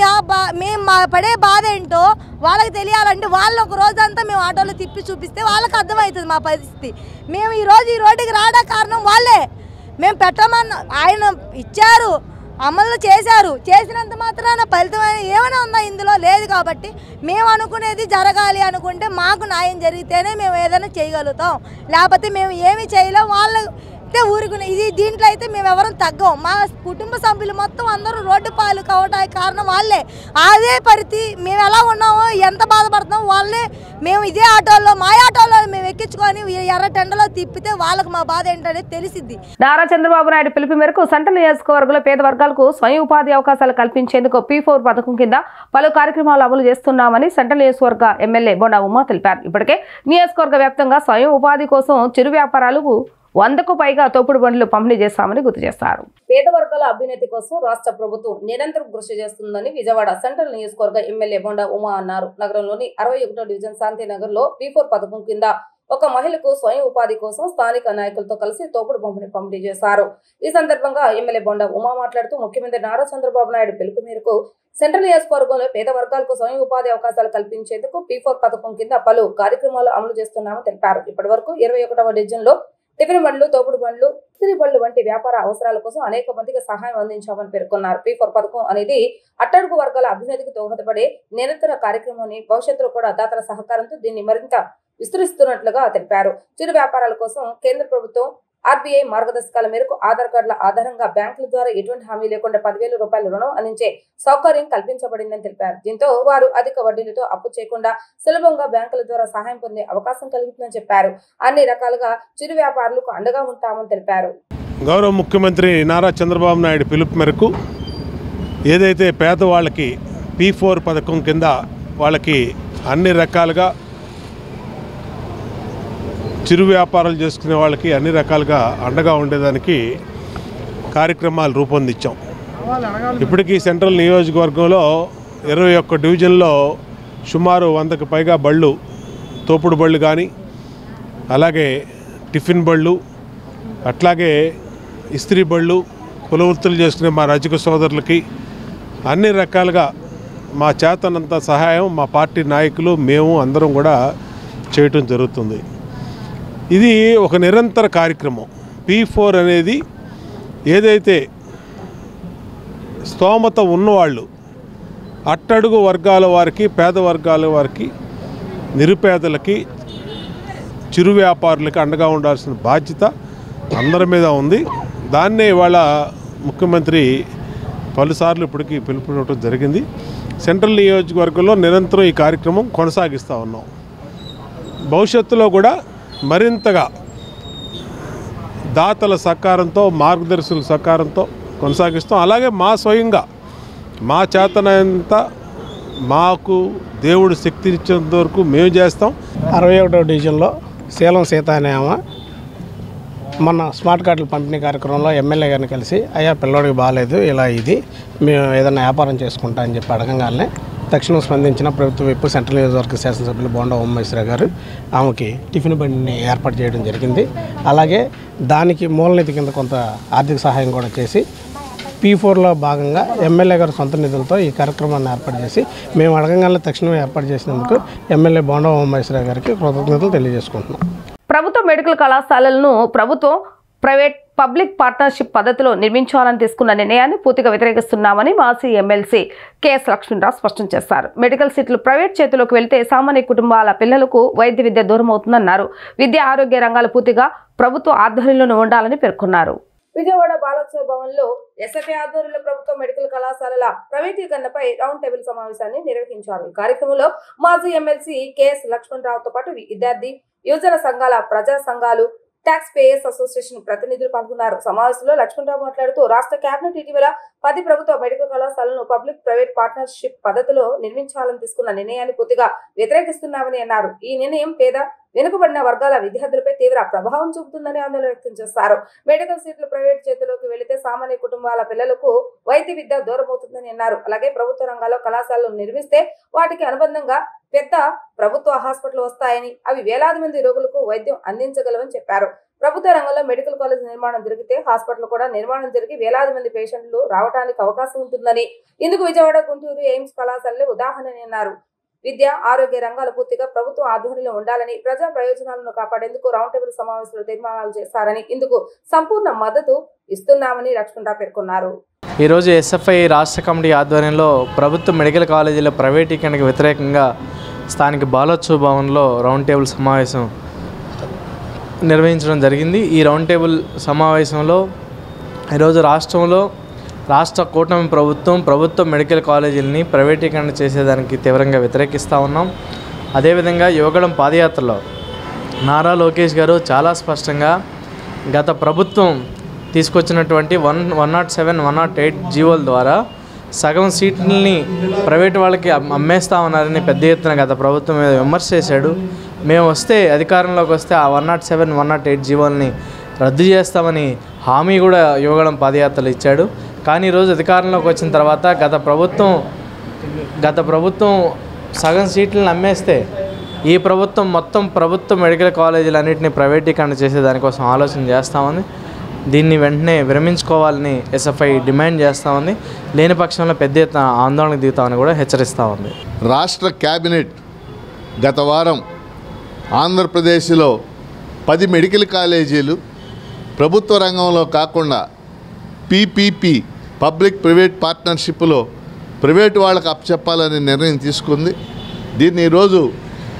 మేము పడే బాధ ఏంటో వాళ్ళకి తెలియాలంటే వాళ్ళు ఒక రోజంతా మేము ఆటోలో తిప్పి చూపిస్తే వాళ్ళకి అర్థమవుతుంది మా పరిస్థితి. మేము ఈరోజు ఈ రోడ్డుకి రావడానికి కారణం వాళ్ళే. మేము పెట్టమన్న ఆయన ఇచ్చారు, అమలు చేశారు. చేసినంత మాత్రాన ఫలితం ఏమైనా ఉందా? ఇందులో లేదు. కాబట్టి మేము అనుకునేది జరగాలి అనుకుంటే మాకు న్యాయం జరిగితేనే మేము ఏదైనా చేయగలుగుతాం. లేకపోతే మేము ఏమి చేయలేం. వాళ్ళైతే ఊరుకునే దీంట్లో అయితే మేము ఎవరం తగ్గం. మా కుటుంబ సభ్యులు మొత్తం అందరూ రోడ్డు పాలు కావడానికి కారణం వాళ్ళే. అదే పరిస్థితి మేము ఎలా ఉన్నామో, ఎంత బాధపడుతున్నాం వాళ్ళే. మేము ఇదే ఆటోలో, మా ఆటోలో మేము ఎక్కించుకొని ఎర్ర టెండలో తిప్పితే వాళ్ళకి మా బాధ ఏంటనేది తెలిసిద్ది. నారా చంద్రబాబు నాయుడు పిలుపు మేరకు సెంట్రల్ నియోజకవర్గంలో పేద వర్గాలకు స్వయం ఉపాధి అవకాశాలు కల్పించేందుకు P4 పథకం కింద పలు కార్యక్రమాలు అమలు చేస్తున్నామని సెంట్రల్ నియోజకవర్గ ఎమ్మెల్యే బోండా ఉమా తెలిపారు. ఇప్పటికే నియోజకవర్గ వ్యాప్తంగా స్వయం ఉపాధి కోసం చిరు వ్యాపారాలకు 100కు పైగా తోపుడు బండ్లు పంపిణీ చేస్తామని గుర్తు చేశారు. పేద వర్గాల అభ్యున్నతి కోసం రాష్ట్ర ప్రభుత్వం నిరంతరం కృషి చేస్తుందని విజయవాడ సెంట్రల్ నియోజకవర్గ ఎమ్మెల్యే బోండా ఉమా అన్నారు. నగరంలోని 61వ డివిజన్ శాంతినగర్ లో P4 పథకం కింద ఒక మహిళకు స్వయం ఉపాధి కోసం స్థానిక నాయకులతో కలిసి తోపుడు బండిని పంపిణీ చేశారు. ఈ సందర్భంగా ఎమ్మెల్యే బోండా ఉమా మాట్లాడుతూ ముఖ్యమంత్రి నారా చంద్రబాబు నాయుడు పిలుపు మేరకు సెంట్రల్ నియోజకవర్గంలో పేద వర్గాలకు స్వయం ఉపాధి అవకాశాలు కల్పించేందుకు P4 పథకం కింద పలు కార్యక్రమాలు అమలు చేస్తున్నామని తెలిపారు. ఇప్పటి వరకు 21వ డివిజన్ లో టిఫిన్ బండ్లు, తోపుడు బండ్లు, ఇస్త్రీ బండ్లు వంటి వ్యాపార అవసరాల కోసం అనేక మందికి సహాయం అందించామని పేర్కొన్నారు. P4 పథకం అనేది అట్టడుగు వర్గాల అభ్యున్నతికి దోహదపడే నిరంతర కార్యక్రమాన్ని భవిష్యత్తులో కూడా దాతల సహకారంతో దీన్ని మరింత విస్తరిస్తున్నట్లుగా తెలిపారు. చిరు వ్యాపారాల కోసం కేంద్ర ప్రభుత్వం RBI మార్గదర్శకాల మేరకు ఆధార్ కార్డుల ఆధారంగా బ్యాంకుల ద్వారా ఎటువంటి హామీ లేకుండా 10,000 రూపాయల రుణం అందించే సౌకర్యం కల్పించబడిందని తెలిపారు. దీంతో వారు అధిక వడ్డీలతో అప్పు చేయకుండా సులభంగా బ్యాంకుల ద్వారా సహాయం పొందే అవకాశం కలుగుతుందని చెప్పారు. అన్ని రకాలుగా చిరు వ్యాపారులకు అండగా ఉంటామని తెలిపారు. గౌరవ ముఖ్యమంత్రి నారా చంద్రబాబు నాయుడు పిలుపు మేరకు ఏదైతే పేదవాళ్ళకి P4 పథకం కింద వాళ్ళకి అన్ని రకాలుగా చిరు వ్యాపారాలు చేసుకునే వాళ్ళకి అన్ని రకాలుగా అండగా ఉండేదానికి కార్యక్రమాలు రూపొందించాం. ఇప్పటికీ సెంట్రల్ నియోజకవర్గంలో 21 డివిజన్లో సుమారు 100కు పైగా బళ్ళు, తోపుడు బళ్ళు కానీ, అలాగే టిఫిన్ బళ్ళు, అట్లాగే ఇస్త్రీ బళ్ళు, కుల వృత్తులు చేసుకునే మా రజక సోదరులకి అన్ని రకాలుగా మా చేతనంత సహాయం మా పార్టీ నాయకులు మేము అందరం కూడా చేయటం జరుగుతుంది. ఇది ఒక నిరంతర కార్యక్రమం. P4 అనేది ఏదైతే స్తోమత ఉన్నవాళ్ళు, అట్టడుగు వర్గాల వారికి, పేద వర్గాల వారికి, నిరుపేదలకి, చిరు వ్యాపారులకి అండగా ఉండాల్సిన బాధ్యత అందరి మీద ఉంది. దాన్నే ఇవాళ ముఖ్యమంత్రి పలుసార్లు ఇప్పటికీ పిలుపునివ్వడం జరిగింది. సెంట్రల్ నియోజకవర్గంలో నిరంతరం ఈ కార్యక్రమం కొనసాగిస్తూ ఉన్నాం. భవిష్యత్తులో కూడా మరింతగా దాతల సహకారంతో, మార్గదర్శకుల సహకారంతో కొనసాగిస్తాం. అలాగే మా స్వయంగా మా చేతనంత మాకు దేవుడు శక్తినిచ్చేంత వరకు మేము చేస్తాం. 61వ డివిజన్లో శీలం సీత అనే ఆమె మొన్న స్మార్ట్ కార్డుల పంపిణీ కార్యక్రమంలో ఎమ్మెల్యే గారిని కలిసి అయ్యా పిల్లోడికి బాగాలేదు, ఇలా ఇది మేము ఏదైనా వ్యాపారం చేసుకుంటా అని చెప్పి అడగంగానే తక్షణం స్పందించిన ప్రభుత్వ విప్ సెంట్రల్ నియోజకవర్గ శాసనసభ్యులు బోండా ఉమామహేశ్వరరావు గారు ఆమెకి టిఫిన్ బండిని ఏర్పాటు చేయడం జరిగింది. అలాగే దానికి మూలనిధి కింద కొంత ఆర్థిక సహాయం కూడా చేసి P4లో భాగంగా ఎమ్మెల్యే గారు సొంత నిధులతో ఈ కార్యక్రమాన్ని ఏర్పాటు చేసి మేము అడగంగానే తక్షణం ఏర్పాటు చేసినందుకు ఎమ్మెల్యే బోండా ఉమామహేశ్వరరావు గారికి కృతజ్ఞతలు తెలియజేసుకుంటున్నాం. ప్రభుత్వ మెడికల్ కళాశాలలను ప్రభుత్వం ప్రైవేట్ పబ్లిక్ పార్ట్నర్షిప్ పద్ధతిలో నిర్మించాలని తీసుకున్న నిర్ణయాన్ని పూర్తిగా వ్యతిరేకిస్తున్నామని మాజీ ఎమ్మెల్సీ కెఎస్ లక్ష్మణరావు స్పష్టం చేశారు. మెడికల్ సీట్లు ప్రైవేట్ చేతిలోకి వెళ్తే సామాన్య కుటుంబాల పిల్లలకు వైద్య విద్య దూరం అవుతుందన్నారు. విద్య ఆరోగ్య రంగాలు పూర్తిగా ప్రభుత్వ ఆధ్వర్యంలోనే ఉండాలని పేర్కొన్నారు. విజయవాడ బాలోత్సవ భవన్లో ఎస్ఎఫ్ఐ ఆధ్వర్యంలో ప్రభుత్వ మెడికల్ కళాశాలల ప్రైవేటీకరణపై రౌండ్ టేబుల్ సమావేశాన్ని నిర్వహించారు. ఈ కార్యక్రమంలో మాజీ ఎమ్మెల్సీ కెఎస్ లక్ష్మణరావుతో పాటు విద్యార్థి యువజన సంఘాల, ప్రజా సంఘాలు, ట్యాక్స్ పేయర్స్ అసోసియేషన్ ప్రతినిధులు పాల్గొన్నారు. సమావేశంలో లక్ష్మణరావు మాట్లాడుతూ రాష్ట్ర కేబినెట్ ఇటీవల 10 ప్రభుత్వ మెడికల్ కళాశాలను పబ్లిక్ ప్రైవేట్ పార్ట్నర్షిప్ పద్ధతిలో నిర్మించాలని తీసుకున్న నిర్ణయాన్ని పూర్తిగా వ్యతిరేకిస్తున్నామని అన్నారు. ఈ నిర్ణయం పేద, వెనుకబడిన వర్గాల విద్యార్థులపై తీవ్ర ప్రభావం చూపుతుందని ఆందోళన వ్యక్తం చేశారు. మెడికల్ సీట్లు ప్రైవేట్ చేతిలోకి వెళితే సామాన్య కుటుంబాల పిల్లలకు వైద్య విద్య దూరమవుతుందని అన్నారు. అలాగే ప్రభుత్వ రంగాల్లో కళాశాలలు నిర్మిస్తే వాటికి అనుబంధంగా పెద్ద ప్రభుత్వ హాస్పిటల్ వస్తాయని, అవి వేలాది మంది రోగులకు వైద్యం అందించగలవని చెప్పారు. ప్రభుత్వ రంగంలో మెడికల్ కాలేజ్ నిర్మాణం జరిగితే హాస్పిటల్ కూడా నిర్మాణం జరిగి వేలాది మంది పేషెంట్లు రావడానికి అవకాశం ఉంటుందని, ఇందుకు విజయవాడ, గుంటూరు ఎయిమ్స్ కళాశాలలే ఉదాహరణని అన్నారు. విద్య, ఆరోగ్య రంగాలు పూర్తిగా ప్రభుత్వ ఆధ్వర్యంలో ఉండాలని, ప్రజా ప్రయోజనాలను కాపాడేందుకు రౌండ్ టేబుల్ సమావేశంలో తీర్మానాలు చేశారని, ఇందుకు సంపూర్ణ మద్దతు ఇస్తున్నామని లక్ష్మణరావు పేర్కొన్నారు. ఈరోజు ఎస్ఎఫ్ఐ రాష్ట్ర కమిటీ ఆధ్వర్యంలో ప్రభుత్వ మెడికల్ కాలేజీల ప్రైవేటీకరణకు వ్యతిరేకంగా స్థానిక బాలోత్సవ భవన్లో రౌండ్ టేబుల్ సమావేశం నిర్వహించడం జరిగింది. ఈ రౌండ్ టేబుల్ సమావేశంలో ఈరోజు రాష్ట్ర కూటమి ప్రభుత్వ మెడికల్ కాలేజీలని ప్రైవేటీకరణ చేసేదానికి తీవ్రంగా వ్యతిరేకిస్తూ ఉన్నాం. అదేవిధంగా యువగళం పాదయాత్రలో నారా లోకేష్ గారు చాలా స్పష్టంగా గత ప్రభుత్వం తీసుకొచ్చినటువంటి 107, 108 జీవోల ద్వారా సగం సీట్లని ప్రైవేట్ వాళ్ళకి అమ్మేస్తా ఉన్నారని పెద్ద ఎత్తున గత ప్రభుత్వం మీద విమర్శ చేశాడు. మేము అధికారంలోకి వస్తే ఆ 107, 108 జీవోల్ని రద్దు చేస్తామని హామీ కూడా యువగళం పాదయాత్రలు ఇచ్చాడు. కానీ ఈరోజు అధికారంలోకి వచ్చిన తర్వాత గత ప్రభుత్వం సగం సీట్లను అమ్మేస్తే ఈ ప్రభుత్వం మొత్తం ప్రభుత్వ మెడికల్ కాలేజీలన్నింటినీ ప్రైవేటీకరణ చేసేదానికోసం ఆలోచన చేస్తామని, దీన్ని వెంటనే విరమించుకోవాలని ఎస్ఎఫ్ఐ డిమాండ్ చేస్తామని, లేని పక్షంలో పెద్ద ఎత్తున ఆందోళనకు దిగుతామని కూడా హెచ్చరిస్తూ ఉంది. రాష్ట్ర కేబినెట్ గత వారం ఆంధ్రప్రదేశ్లో 10 మెడికల్ కాలేజీలు ప్రభుత్వ రంగంలో కాకుండా PPP పబ్లిక్ ప్రైవేట్ పార్ట్నర్షిప్లో ప్రైవేట్ వాళ్ళకు అప్పచెప్పాలని నిర్ణయం తీసుకుంది. దీన్ని ఈరోజు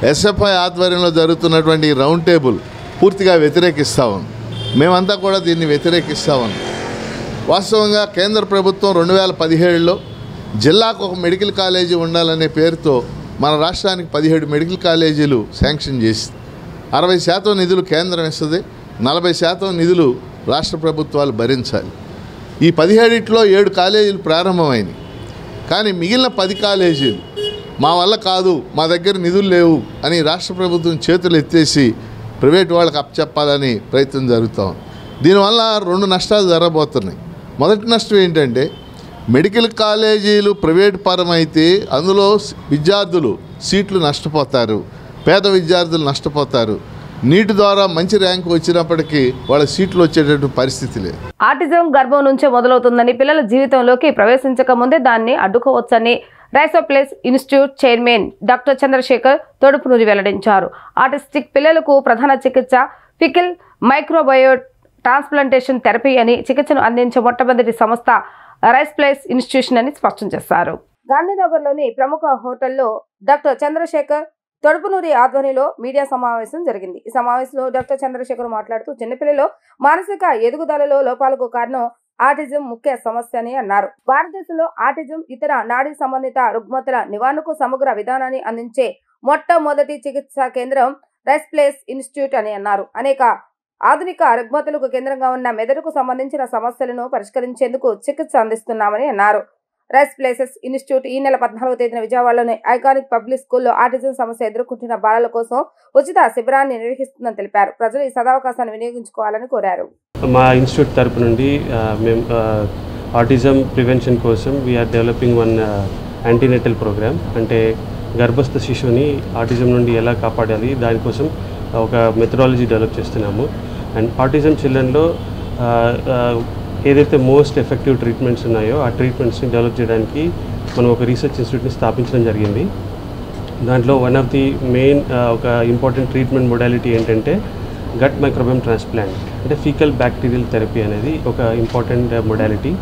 ఎస్ఎఫ్ఐ ఆధ్వర్యంలో జరుగుతున్నటువంటి రౌండ్ టేబుల్ పూర్తిగా వ్యతిరేకిస్తూ ఉంది. మేమంతా కూడా దీన్ని వ్యతిరేకిస్తూ ఉన్నాం. వాస్తవంగా కేంద్ర ప్రభుత్వం 2017లో జిల్లాకు ఒక మెడికల్ కాలేజీ ఉండాలనే పేరుతో మన రాష్ట్రానికి 17 మెడికల్ కాలేజీలు శాంక్షన్ చేసింది. 60% నిధులు కేంద్రం ఇస్తుంది, 40% నిధులు రాష్ట్ర ప్రభుత్వాలు భరించాలి. ఈ 17లో 7 కాలేజీలు ప్రారంభమైనవి. కానీ మిగిలిన 10 కాలేజీలు మా వల్ల కాదు, మా దగ్గర నిధులు లేవు అని రాష్ట్ర ప్రభుత్వం చేతులు ఎత్తేసి ప్రైవేట్ వాళ్ళకి అప్పచెప్పాలని ప్రయత్నం జరుగుతాం. దీనివల్ల 2 నష్టాలు జరగబోతున్నాయి. మొదటి నష్టం ఏంటంటే మెడికల్ కాలేజీలు ప్రైవేట్ పరమైతే అందులో విద్యార్థులు సీట్లు నష్టపోతారు, పేద విద్యార్థులు నష్టపోతారు. నీటి ద్వారా మంచి ర్యాంకు వచ్చినప్పటికీ వాళ్ళ సీట్లు వచ్చేటటువంటి పరిస్థితి లేదు. ఆటిజం గర్భం నుంచే మొదలవుతుందని, పిల్లల జీవితంలోకి ప్రవేశించక ముందే దాన్ని అడ్డుకోవచ్చని రైసోప్లేస్ institute chairman doctor Chandrasekhar Thodupunuri వెల్లడించారు. ఆటిస్టిక్ పిల్లలకు ప్రధాన చికిత్స ఫికిల్ మైక్రోబయో ట్రాన్స్ప్లాంటేషన్ థెరపీ అని, చికిత్సను అందించే మొట్టమొదటి సంస్థ రైస్ప్లేస్ ఇన్స్టిట్యూషన్ అని స్పష్టం చేశారు. గాంధీనగర్లోని ప్రముఖ హోటల్లో డాక్టర్ చంద్రశేఖర్ తొడుపునూరి ఆధ్వర్యంలో మీడియా సమావేశం జరిగింది. ఈ సమావేశంలో డాక్టర్ చంద్రశేఖర్ మాట్లాడుతూ చిన్నపిల్లల్లో మానసిక ఎదుగుదలలో లోపాలకు కారణం ఆటిజం ముఖ్య సమస్య అని అన్నారు. భారతదేశంలో ఆటిజం ఇతర నాడీ సంబంధిత రుగ్మతల నివారణకు సమగ్ర విధానాన్ని అందించే మొట్టమొదటి చికిత్సా కేంద్రం రైస్ ప్లేస్ ఇన్స్టిట్యూట్ అని అన్నారు. అనేక ఆధునిక రుగ్మతలకు కేంద్రంగా ఉన్న మెదడుకు సంబంధించిన సమస్యలను పరిష్కరించేందుకు చికిత్స అందిస్తున్నామని అన్నారు. రైస్ ప్లేసెస్ ఇన్స్టిట్యూట్ ఈ నెల 14వ తేదీన విజయవాడలోని ఐకానిక్ పబ్లిక్ స్కూల్లో ఆటిజం సమస్య ఎదుర్కొంటున్న బాలల కోసం ఉచిత శిబిరాన్ని నిర్వహిస్తుందని తెలిపారు. ప్రజలు ఈ సదవకాశాన్ని వినియోగించుకోవాలని కోరారు. మా ఇన్స్టిట్యూట్ తరపు నుండి మేము ఆటిజం ప్రివెన్షన్ కోసం we are developing one antenatal program. అంటే గర్భస్థ శిశువుని ఆటిజం నుండి ఎలా కాపాడాలి దానికోసం ఒక మెథడాలజీ డెవలప్ చేస్తున్నాము. అండ్ ఆటిజం చిల్డ్రన్లో ఏదైతే మోస్ట్ ఎఫెక్టివ్ ట్రీట్మెంట్స్ ఉన్నాయో ఆ ట్రీట్మెంట్స్ని డెవలప్ చేయడానికి మనం ఒక రీసెర్చ్ ఇన్స్టిట్యూట్ని స్థాపించడం జరిగింది. దాంట్లో వన్ ఆఫ్ ది మెయిన్ ఒక ఇంపార్టెంట్ ట్రీట్మెంట్ మొడాలిటీ ఏంటంటే గట్ మైక్రోబియం ట్రాన్స్ప్లాంట్, అంటే ఫీకల్ బ్యాక్టీరియల్ థెరపీ అనేది ఒక ఇంపార్టెంట్ మొడాలిటీ.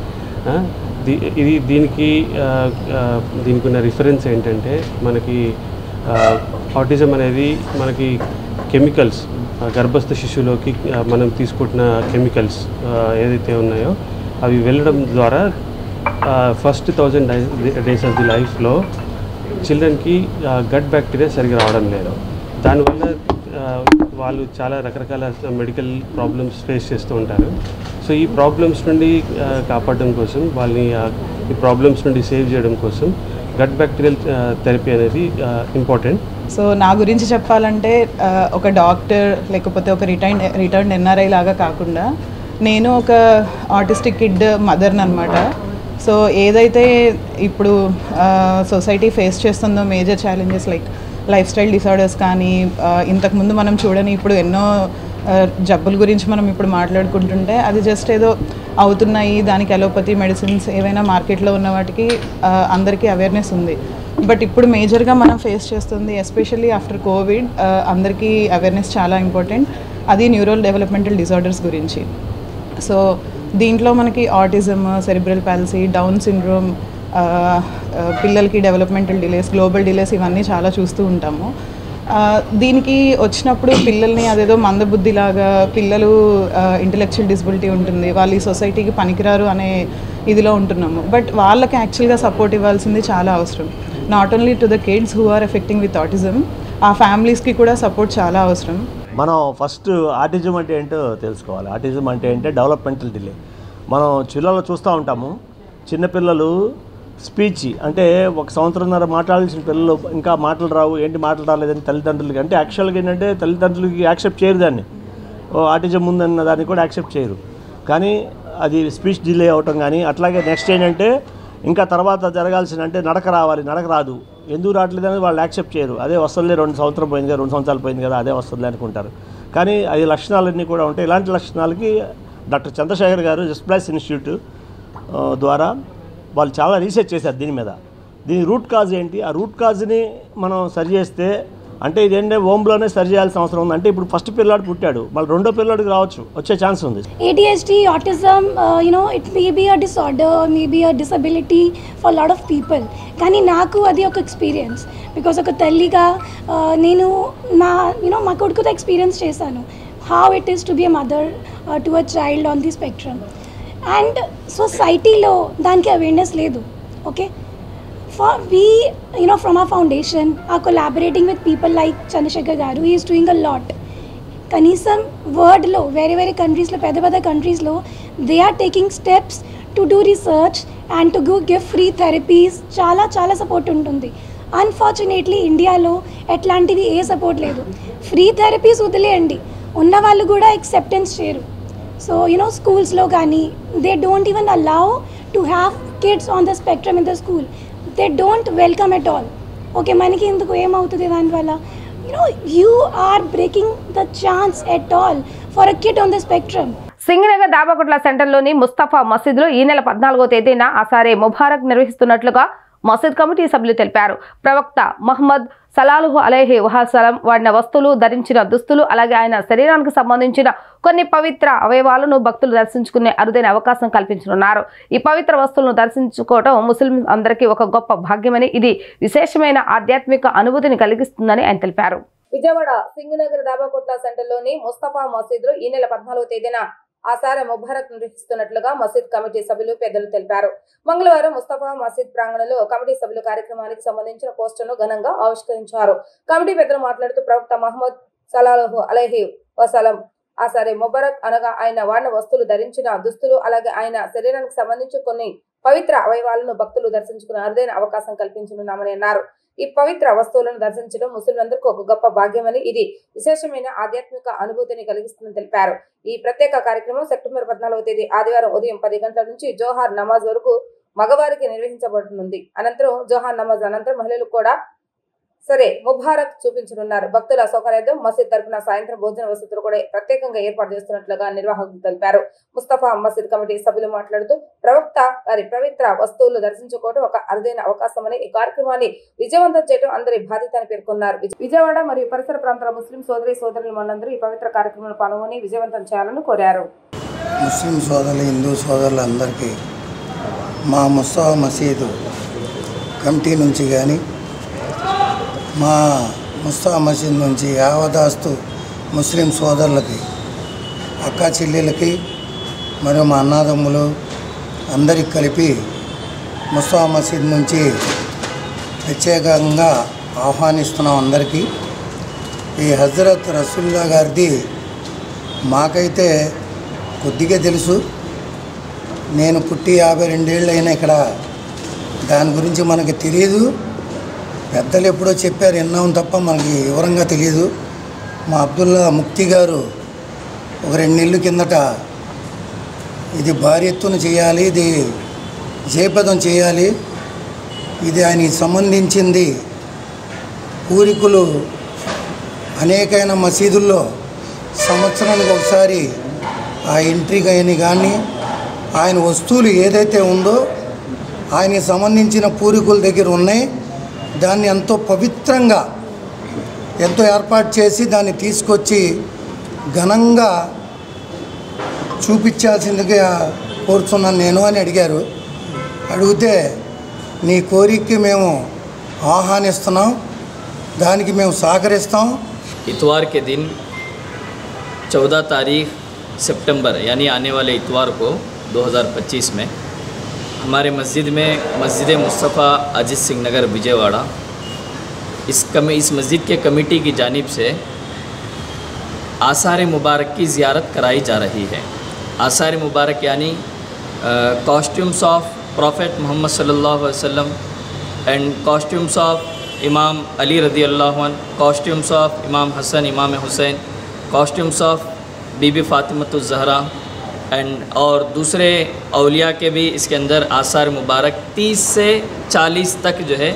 దీనికి ఉన్న రిఫరెన్స్ ఏంటంటే మనకి ఆటిజం అనేది మనకి కెమికల్స్ గర్భస్థ శిశువులోకి మనం తీసుకుంటున్న కెమికల్స్ ఏదైతే ఉన్నాయో అవి వెళ్ళడం ద్వారా ఫస్ట్ 1000 డేస్ ఆఫ్ ది లైఫ్లో చిల్డ్రన్కి గట్ బ్యాక్టీరియా సరిగ్గా రావడం లేదు. దానివల్ల వాళ్ళు చాలా రకరకాల మెడికల్ ప్రాబ్లమ్స్ ఫేస్ చేస్తూ ఉంటారు. సో ఈ ప్రాబ్లమ్స్ నుండి కాపాడడం కోసం, వాళ్ళని ఈ ప్రాబ్లమ్స్ నుండి సేవ్ చేయడం కోసం గట్ బ్యాక్టీరియల్ థెరపీ అనేది ఇంపార్టెంట్. సో నా గురించి చెప్పాలంటే ఒక డాక్టర్ లేకపోతే ఒక రిటర్న్ ఎన్ఆర్ఐ లాగా కాకుండా నేను ఒక ఆటిస్టిక్ కిడ్ మదర్ని అనమాట. సో ఏదైతే ఇప్పుడు సొసైటీ ఫేస్ చేస్తుందో major challenges like life style disorders కానీ, ఇంతకుముందు మనం చూడని ఇప్పుడు ఎన్నో జబ్బుల గురించి మనం ఇప్పుడు మాట్లాడుకుంటుంటే అది జస్ట్ ఏదో అవుతున్నాయి, దానికి అలోపతి మెడిసిన్స్ ఏవైనా మార్కెట్లో ఉన్న వాటికి అందరికీ అవేర్నెస్ ఉంది. బట్ ఇప్పుడు మేజర్గా మనం ఫేస్ చేస్తుంది ఎస్పెషల్లీ ఆఫ్టర్ కోవిడ్ అందరికీ అవేర్నెస్ చాలా ఇంపార్టెంట్. అది న్యూరల్ డెవలప్మెంటల్ డిసార్డర్స్ గురించి. సో దీంట్లో మనకి autism, cerebral policy, down syndrome, పిల్లలకి డెవలప్మెంటల్ డిలేస్, గ్లోబల్ డిలేస్ ఇవన్నీ చాలా చూస్తూ ఉంటాము. దీనికి వచ్చినప్పుడు పిల్లల్ని అదేదో మందబుద్ధిలాగా, పిల్లలు ఇంటలెక్చువల్ డిసబిలిటీ ఉంటుంది, వాళ్ళు ఈ సొసైటీకి పనికిరారు అనే ఇదిలో ఉంటున్నాము. బట్ వాళ్ళకి యాక్చువల్గా సపోర్ట్ ఇవ్వాల్సింది చాలా అవసరం. Not only to the kids who are affecting with autism, ఆ ఫ్యామిలీస్కి కూడా సపోర్ట్ చాలా అవసరం. మనం ఫస్ట్ ఆటిజం అంటే ఏంటో తెలుసుకోవాలి. ఆటిజం అంటే ఏంటంటే డెవలప్మెంటల్ డిలే. మనం చిన్నలో చూస్తూ ఉంటాము, చిన్నపిల్లలు స్పీచ్ అంటే 1 సంవత్సరంన్నర మాట్లాడాల్సిన పిల్లలు ఇంకా మాటలు రావు, ఏంటి మాటలు రాలేదని తల్లిదండ్రులకి, అంటే యాక్చువల్గా ఏంటంటే తల్లిదండ్రులకి యాక్సెప్ట్ చేయరు, దాన్ని ఆటిజం ఉందన్న దాన్ని కూడా యాక్సెప్ట్ చేయరు. కానీ అది స్పీచ్ డిలే అవటం కానీ, అట్లాగే నెక్స్ట్ ఏంటంటే ఇంకా తర్వాత జరగాల్సిన అంటే నడక రావాలి, నడక రాదు, ఎందుకు రావట్లేదని వాళ్ళు యాక్సెప్ట్ చేయరు. అదే వస్తుందిలే, 2 సంవత్సరాలు పోయింది కదా, 2 సంవత్సరాలు పోయింది కదా, అదే వస్తుంది అనుకుంటారు. కానీ అది లక్షణాలన్నీ కూడా ఉంటాయి. ఇలాంటి లక్షణాలకి డాక్టర్ చంద్రశేఖర్ గారు జస్ప్లస్ ఇన్స్టిట్యూట్ ద్వారా వాళ్ళు చాలా రీసెర్చ్ చేశారు దీని మీద. దీని రూట్ కాజ్ ఏంటి, ఆ రూట్ కాజ్ని మనం సరి చేస్తే, అంటే ఇదేంటే హోమ్లోనే సరి చేయాల్సిన అవసరం ఉంది. అంటే ఇప్పుడు ఫస్ట్ పిల్లాడు పుట్టాడు, మళ్ళీ రెండో పిల్లాడికి రావచ్చు, వచ్చే ఛాన్స్ ఉంది. ADHD, autism, it may be a disorder, may be a disability for a lot of people. కానీ నాకు అది ఒక ఎక్స్పీరియన్స్. బికాస్ ఒక తల్లిగా నేను మా కొడుకుతో ఎక్స్పీరియన్స్ చేశాను how it is to be a mother to a child on the spectrum. And సొసైటీలో దానికి అవేర్నెస్ లేదు. Okay, we from our foundation are collaborating with people like Chandrasekhar garu. He is doing a lot. కనీసం వరల్డ్లో వేరే కంట్రీస్లో, పెద్ద కంట్రీస్లో they are taking steps to do research and to give free therapies. చాలా సపోర్ట్ ఉంటుంది. Unfortunately ఇండియాలో ఎట్లాంటిది ఏ సపోర్ట్ లేదు. ఫ్రీ థెరపీస్ వదిలేయండి, ఉన్న వాళ్ళు కూడా యాక్సెప్టెన్స్ చేయరు. సో స్కూల్స్లో కానీ they don't even allow to have kids on the spectrum in the school. They don't welcome at all. Okay, మనకి ఎందుకు ఏమవుతుంది దానివల్ల? You are breaking the chance at all for a kid on the spectrum. Singhnagar Dabakotla సెంటర్లోని ముస్తఫా మసీద్లో ఈ నెల 14వ తేదీన ఆసారే ముబారక్ నిర్వహిస్తున్నట్లుగా మసీద్ కమిటీ సభ్యులు తెలిపారు. ప్రవక్త మహమ్మద్ సలాలుహు అలైహి వసల్లం వాడిన వస్తువులు, ధరించిన దుస్తులు, అలాగే ఆయన శరీరానికి సంబంధించిన కొన్ని పవిత్ర అవయవాలను భక్తులు దర్శించుకునే అరుదైన అవకాశం కల్పించనున్నారు. ఈ పవిత్ర వస్తువులను దర్శించుకోవడం ముస్లిం అందరికీ ఒక గొప్ప భాగ్యమని, ఇది విశేషమైన ఆధ్యాత్మిక అనుభూతిని కలిగిస్తుందని ఆయన తెలిపారు. విజయవాడ సింగనగర్ దాబాకొట్ల సెంటర్లోని ముస్తఫా మసీద్లో ఈ నెల 14వ తేదీన ఆసార ముబారక్ నిర్వహిస్తున్నట్లుగా మసీద్ కమిటీ సభ్యులు పెద్దలు తెలిపారు. మంగళవారం ముస్తఫా మసీద్ ప్రాంగణంలో కమిటీ సభ్యులు కార్యక్రమానికి సంబంధించిన పోస్టర్ను ఘనంగా ఆవిష్కరించారు. కమిటీ పెద్దలు మాట్లాడుతూ ప్రవక్త మహమ్మద్ సలాహు అలైహి వసలం ఆసారే ముబారక్ అనగా ఆయన వాడిన వస్తువులు ధరించిన దుస్తులు అలాగే ఆయన శరీరానికి సంబంధించి కొన్ని పవిత్ర అవయవాలను భక్తులు దర్శించుకునే అరుదైన అవకాశం కల్పించనున్నామని అన్నారు. ఈ పవిత్ర వస్తువులను దర్శించడం ముస్లింలందరికీ ఒక గొప్ప భాగ్యమని, ఇది విశేషమైన ఆధ్యాత్మిక అనుభూతిని కలిగిస్తుందని తెలిపారు. ఈ ప్రత్యేక కార్యక్రమం సెప్టెంబర్ 14వ తేదీ ఆదివారం ఉదయం 10 గంటల నుంచి జోహార్ నమాజ్ వరకు మగవారికి నిర్వహించబడనుంది. అనంతరం జోహార్ నమాజ్ అనంతరం మహిళలు కూడా సరే ముబారక్ చూపించనున్నారు. భక్తుల సౌకర్యార్థం మసీద్ తరఫున సాయంత్రం భోజన వసతులు కూడా ప్రత్యేకంగా ఏర్పాటు చేస్తున్నట్లుగా నిర్వాహకులు తెలిపారు. ముస్తఫా మసీద్ కమిటీ సభ్యులు మాట్లాడుతూ ప్రవక్త గారి పవిత్ర వస్తువులు దర్శించుకోవడం ఒక అరుదైన అవకాశమని, ఈ కార్యక్రమాన్ని విజయవంతం చేయడం అందరి బాధ్యత అని పేర్కొన్నారు. విజయవాడ మరియు పరిసర ప్రాంతాల ముస్లిం సోదరులు మనందరూ ఈ పవిత్ర కార్యక్రమంలో పాల్గొని విజయవంతం చేయాలని కోరారు. ముస్లిం సోదరులు, హిందూ సోదరులందరికీ మా ముస్తఫా మసీదు కమిటీ నుంచి కానీ మా ముస్తఫా మసీద్ నుంచి యావదాస్తు ముస్లిం సోదరులకి, అక్క చెల్లెలకి మరియు మా అన్నదమ్ములు అందరికి కలిపి ముస్తఫా మసీద్ నుంచి ప్రత్యేకంగా ఆహ్వానిస్తున్నాం అందరికీ. ఈ హజరత్ రసూలుల్లాహ్ గారిది మాకైతే కొద్దిగా తెలుసు. నేను పుట్టి 52 ఏళ్ళు అయినా ఇక్కడ దాని గురించి మనకి తెలియదు. పెద్దలు ఎప్పుడో చెప్పారు, విన్నాం తప్ప మనకి వివరంగా తెలియదు. మా అబ్దుల్లా ముక్తి గారు ఒక 2 నెలల కిందట ఇది భారీ ఎత్తున చేయాలి, ఇది జయపదం చేయాలి, ఇది ఆయనకి సంబంధించింది. పూర్వీకులు అనేకైన మసీదుల్లో సంవత్సరానికి ఒకసారి ఆ ఎంట్రీ అయిన కానీ ఆయన వస్తువులు ఏదైతే ఉందో ఆయనకి సంబంధించిన పూర్వీకుల దగ్గర ఉన్నాయి. దాన్ని ఎంతో పవిత్రంగా ఎంతో ఏర్పాటు చేసి దాన్ని తీసుకొచ్చి ఘనంగా చూపించాల్సిందిగా కోరుతున్నాను నేను అని అడిగారు. అడిగితే నీ కోరికకి మేము ఆహ్వానిస్తున్నాం, దానికి మేము సహకరిస్తాం. इतवार के दिन 14 तारीख सितंबर यानी आने वाले इतवार को 2025 में हमारे मस्जिद में मस्जिद मुस्तफ़ा अजीत सिंह नगर विजयवाड़ा इस मस्जिद के कमेटी की जानिब से आसार मुबारक की ज़ियारत कराई जा रही है। आसार मुबारक यानी कॉस्ट्यूम्स ऑफ प्रॉफेट मोहम्मद सल्लल्लाहु अलैहि वसल्लम एंड कॉस्ट्यूम्स ऑफ इमाम अली रदी अल्लाहु अन्हु, कॉस्ट्यूम्स ऑफ इमाम हसन, इमाम हुसैन, कॉस्ट्यूम्स ऑफ बीबी फ़ातिमतुज़ ज़हरा एंड और दूसरे औलिया के भी इसके अंदर आसार मुबारक 30 से 40 तक जो है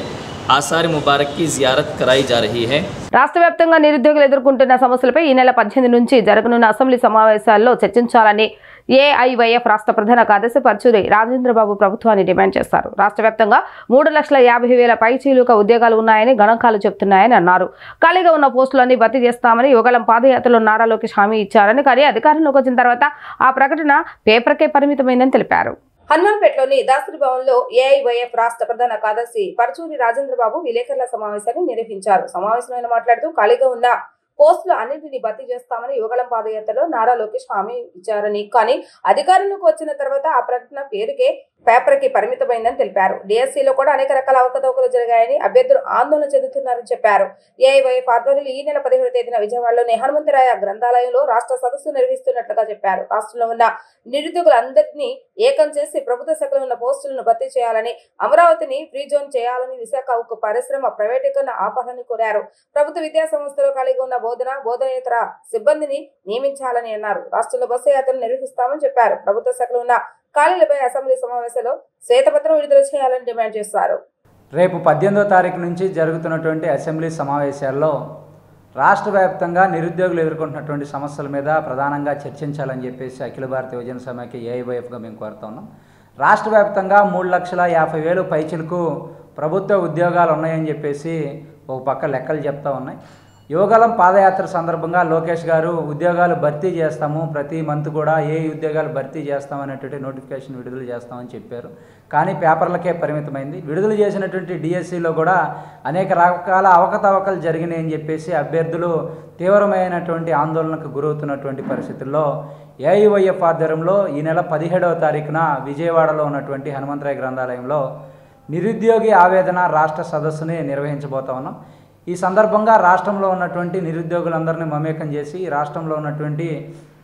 आसार मुबारक की ज़ियारत कराई जा रही है। రాష్ట్ర వ్యాప్తంగా నిరుద్యోగులు ఎదుర్కొంటున్న సమస్యలపై ఈ నెల 18 నుంచి జరగనున్న అసెంబ్లీ సమావేశాల్లో చర్చించాలని ఏఐవైఎఫ్ రాష్ట్ర ప్రధాన కార్యదర్శి పర్చూరి రాజేంద్రబాబు ప్రభుత్వాన్ని డిమాండ్ చేశారు. రాష్ట్ర వ్యాప్తంగా 3,50,000 పైచీలుక ఉద్యోగాలు ఉన్నాయని గణాంకాలు చెబుతున్నాయని అన్నారు. ఖాళీగా ఉన్న పోస్టులన్నీ భర్తీ చేస్తామని యుగళం పాదయాత్రలో నారా లోకేష్ హామీ ఇచ్చారని, కానీ అధికారంలోకి వచ్చిన తర్వాత ఆ ప్రకటన పేపర్కే పరిమితమైందని తెలిపారు. హనుమాన్పేటలోని దాసరి భవన్లో ఏఐవైఎఫ్ రాష్ట్ర ప్రధాన కార్యదర్శి పర్చూరి రాజేంద్రబాబు విలేకరుల సమావేశాన్ని నిర్వహించారు. సమావేశంలో మాట్లాడుతూ ఖాళీగా ఉన్న పోస్టులు అన్నింటినీ భర్తీ చేస్తామని యువగళం పాదయాత్రలో నారా లోకేష్ హామీ ఇచ్చారని, కానీ అధికారంలోకి వచ్చిన తర్వాత ఆ ప్రకటన పేపర్కి పరిమితమైందని తెలిపారు. డిఎస్సీలో కూడా అనేక రకాల అవకతవకలు జరిగాయని, అభ్యర్థులు ఆందోళన చెందుతున్నారని చెప్పారు. ఏఐవైఎఫ్ ఆధ్వర్యంలో ఈ నెల 17వ తేదీన విజయవాడలోని హనుమంతరాయ గ్రంథాలయంలో రాష్ట్ర సదస్సు నిర్వహిస్తున్నట్లుగా చెప్పారు. రాష్ట్రంలో ఉన్న నిరుద్యోగులందరినీ ఏకం చేసి ప్రభుత్వ శాఖలో ఉన్న పోస్టులను భర్తీ చేయాలని, అమరావతిని ఫ్రీ జోన్ చేయాలని, విశాఖ ఉక్కు పరిశ్రమ ప్రైవేటీకరణ ఆపాలని కోరారు. ప్రభుత్వ విద్యా సంస్థలో ఖాళీగా ఉన్న బోధనేతర సిబ్బందిని నియమించాలని అన్నారు. రాష్ట్రంలో బస్సు యాత్రను నిర్వహిస్తామని చెప్పారు. ప్రభుత్వ శాఖలో ఉన్న ఖాళీలపై అసెంబ్లీ సమావేశంలో శ్వేతపత్రం విడుదల చేయాలని డిమాండ్ చేశారు. రేపు 18వ తారీఖు నుంచి జరుగుతున్నటువంటి అసెంబ్లీ సమావేశాల్లో రాష్ట్ర వ్యాప్తంగా నిరుద్యోగులు ఎదుర్కొంటున్నటువంటి సమస్యల మీద ప్రధానంగా చర్చించాలని చెప్పేసి అఖిల భారత యువజన సమైక్య ఏఐవైఎఫ్గా మేము కోరుతా ఉన్నాం. రాష్ట్ర వ్యాప్తంగా 3,50,000 పైచిలకు ప్రభుత్వ ఉద్యోగాలు ఉన్నాయని చెప్పేసి ఒక పక్క లెక్కలు చెప్తా ఉన్నాయి. యువగళం పాదయాత్ర సందర్భంగా లోకేష్ గారు ఉద్యోగాలు భర్తీ చేస్తాము, ప్రతి మంత్ కూడా ఏ ఉద్యోగాలు భర్తీ చేస్తామనేటువంటి నోటిఫికేషన్ విడుదల చేస్తామని చెప్పారు. కానీ పేపర్లకే పరిమితమైంది. విడుదల చేసినటువంటి డిఎస్సిలో కూడా అనేక రకాల అవకతవకలు జరిగినాయని చెప్పేసి అభ్యర్థులు తీవ్రమైనటువంటి ఆందోళనకు గురవుతున్నటువంటి పరిస్థితుల్లో ఏఐవైఎఫ్ ఆధ్వర్యంలో ఈ నెల 17వ తారీఖున విజయవాడలో ఉన్నటువంటి హనుమంతరాయ గ్రంథాలయంలో నిరుద్యోగి ఆవేదన రాష్ట్ర సదస్సుని నిర్వహించబోతా ఉన్నాం. ఈ సందర్భంగా రాష్ట్రంలో ఉన్నటువంటి నిరుద్యోగులందరినీ మమేకం చేసి రాష్ట్రంలో ఉన్నటువంటి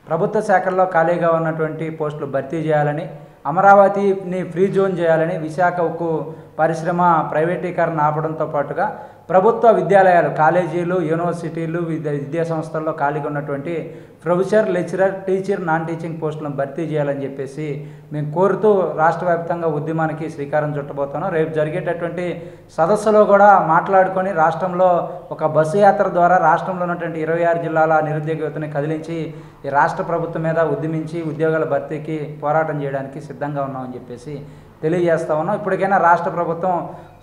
ప్రభుత్వ శాఖల్లో ఖాళీగా ఉన్నటువంటి పోస్టులు భర్తీ చేయాలని, అమరావతిని ఫ్రీ జోన్ చేయాలని, విశాఖ ఉక్కు పరిశ్రమ ప్రైవేటీకరణ ఆపడంతో పాటుగా ప్రభుత్వ విద్యాలయాలు, కాలేజీలు, యూనివర్సిటీలు, విద్యా సంస్థల్లో ఖాళీగా ఉన్నటువంటి professor, lecturer, teacher, non teaching పోస్టులను భర్తీ చేయాలని చెప్పేసి మేము కోరుతూ రాష్ట్ర వ్యాప్తంగా ఉద్యమానికి శ్రీకారం చుట్టబోతున్నాం. రేపు జరిగేటటువంటి సదస్సులో కూడా మాట్లాడుకొని రాష్ట్రంలో ఒక బస్సు యాత్ర ద్వారా రాష్ట్రంలో ఉన్నటువంటి 26 జిల్లాల నిరుద్యోగ యువతని కదిలించి ఈ రాష్ట్ర ప్రభుత్వం మీద ఉద్యమించి ఉద్యోగాల భర్తీకి పోరాటం చేయడానికి సిద్ధంగా ఉన్నామని చెప్పేసి తెలియజేస్తా ఉన్నాం. ఇప్పటికైనా రాష్ట్ర ప్రభుత్వం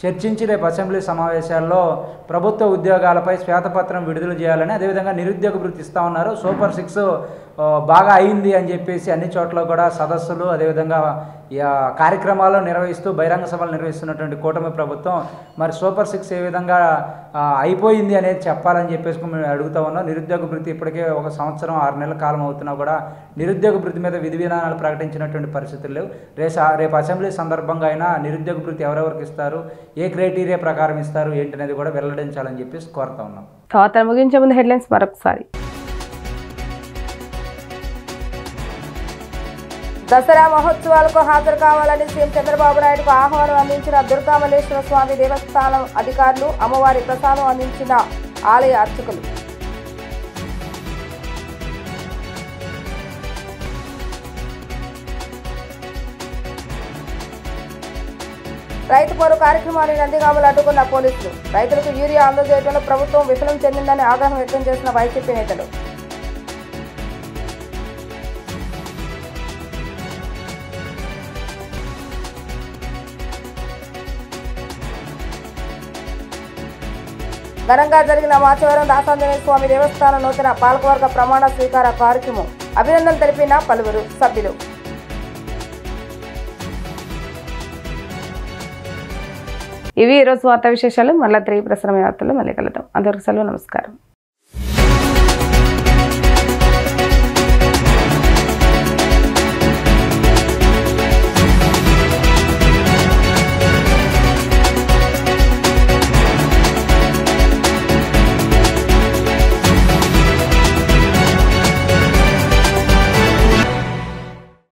చర్చించి రేపు అసెంబ్లీ సమావేశాల్లో ప్రభుత్వ ఉద్యోగాలపై శ్వేతపత్రం విడుదల చేయాలని, అదేవిధంగా నిరుద్యోగ భృతి ఇస్తూ ఉన్నారు. సూపర్ 6 బాగా అయింది అని చెప్పేసి అన్ని చోట్ల కూడా సదస్సులు, అదేవిధంగా కార్యక్రమాలు నిర్వహిస్తూ బహిరంగ సభలు నిర్వహిస్తున్నటువంటి కూటమి ప్రభుత్వం మరి సూపర్ 6 ఏ విధంగా అయిపోయింది అనేది చెప్పాలని చెప్పేసి మేము అడుగుతూ ఉన్నాం. నిరుద్యోగ భృతి ఇప్పటికే 1 సంవత్సరం 6 నెలల కాలం అవుతున్నా కూడా నిరుద్యోగ భృతి మీద విధి విధానాలు ప్రకటించినటువంటి పరిస్థితులు లేవు. రేపు అసెంబ్లీ సందర్భంగా అయినా నిరుద్యోగ భృతి ఎవరెవరికి ఇస్తారు, ఏ క్రైటీరియా ప్రకారం ఇస్తారు ఏంటనేది కూడా వెల్లడించాలని చెప్పేసి కోరుతా ఉన్నాం. తర్వాత ముగించే ముందు హెడ్లైన్స్ మరొకసారి. దసరా మహోత్సవాలకు హాజరు కావాలని సీఎం చంద్రబాబు నాయుడుకు ఆహ్వానం అందించిన దుర్గామల్లేశ్వర స్వామి దేవస్థానం అధికారులు, అమ్మవారి ప్రసాదం అందించిన ఆలయ అర్చకులు. రైతు పోరు కార్యక్రమాన్ని నందిగామలో అడ్డుకున్న పోలీసులు. రైతులకు యూరియా అందజేయడంలో ప్రభుత్వం విఫలం చెందిందని ఆగ్రహం వ్యక్తం చేసిన వైసీపీ నేతలు. ఘనంగా జరిగిన మాచవరం దాసాంజనేయ స్వామి దేవస్థానం నూతన పాలకవర్గ ప్రమాణ స్వీకార కార్యక్రమం. అభినందనలు తెలిపిన పలువురు సభ్యులు. ఇవి ఈరోజు వార్తా విశేషాలు. మళ్ళీ 3 ప్రసారం వార్తలు మళ్ళీ కలుద్దాం. అందరికీ సెలవు. నమస్కారం.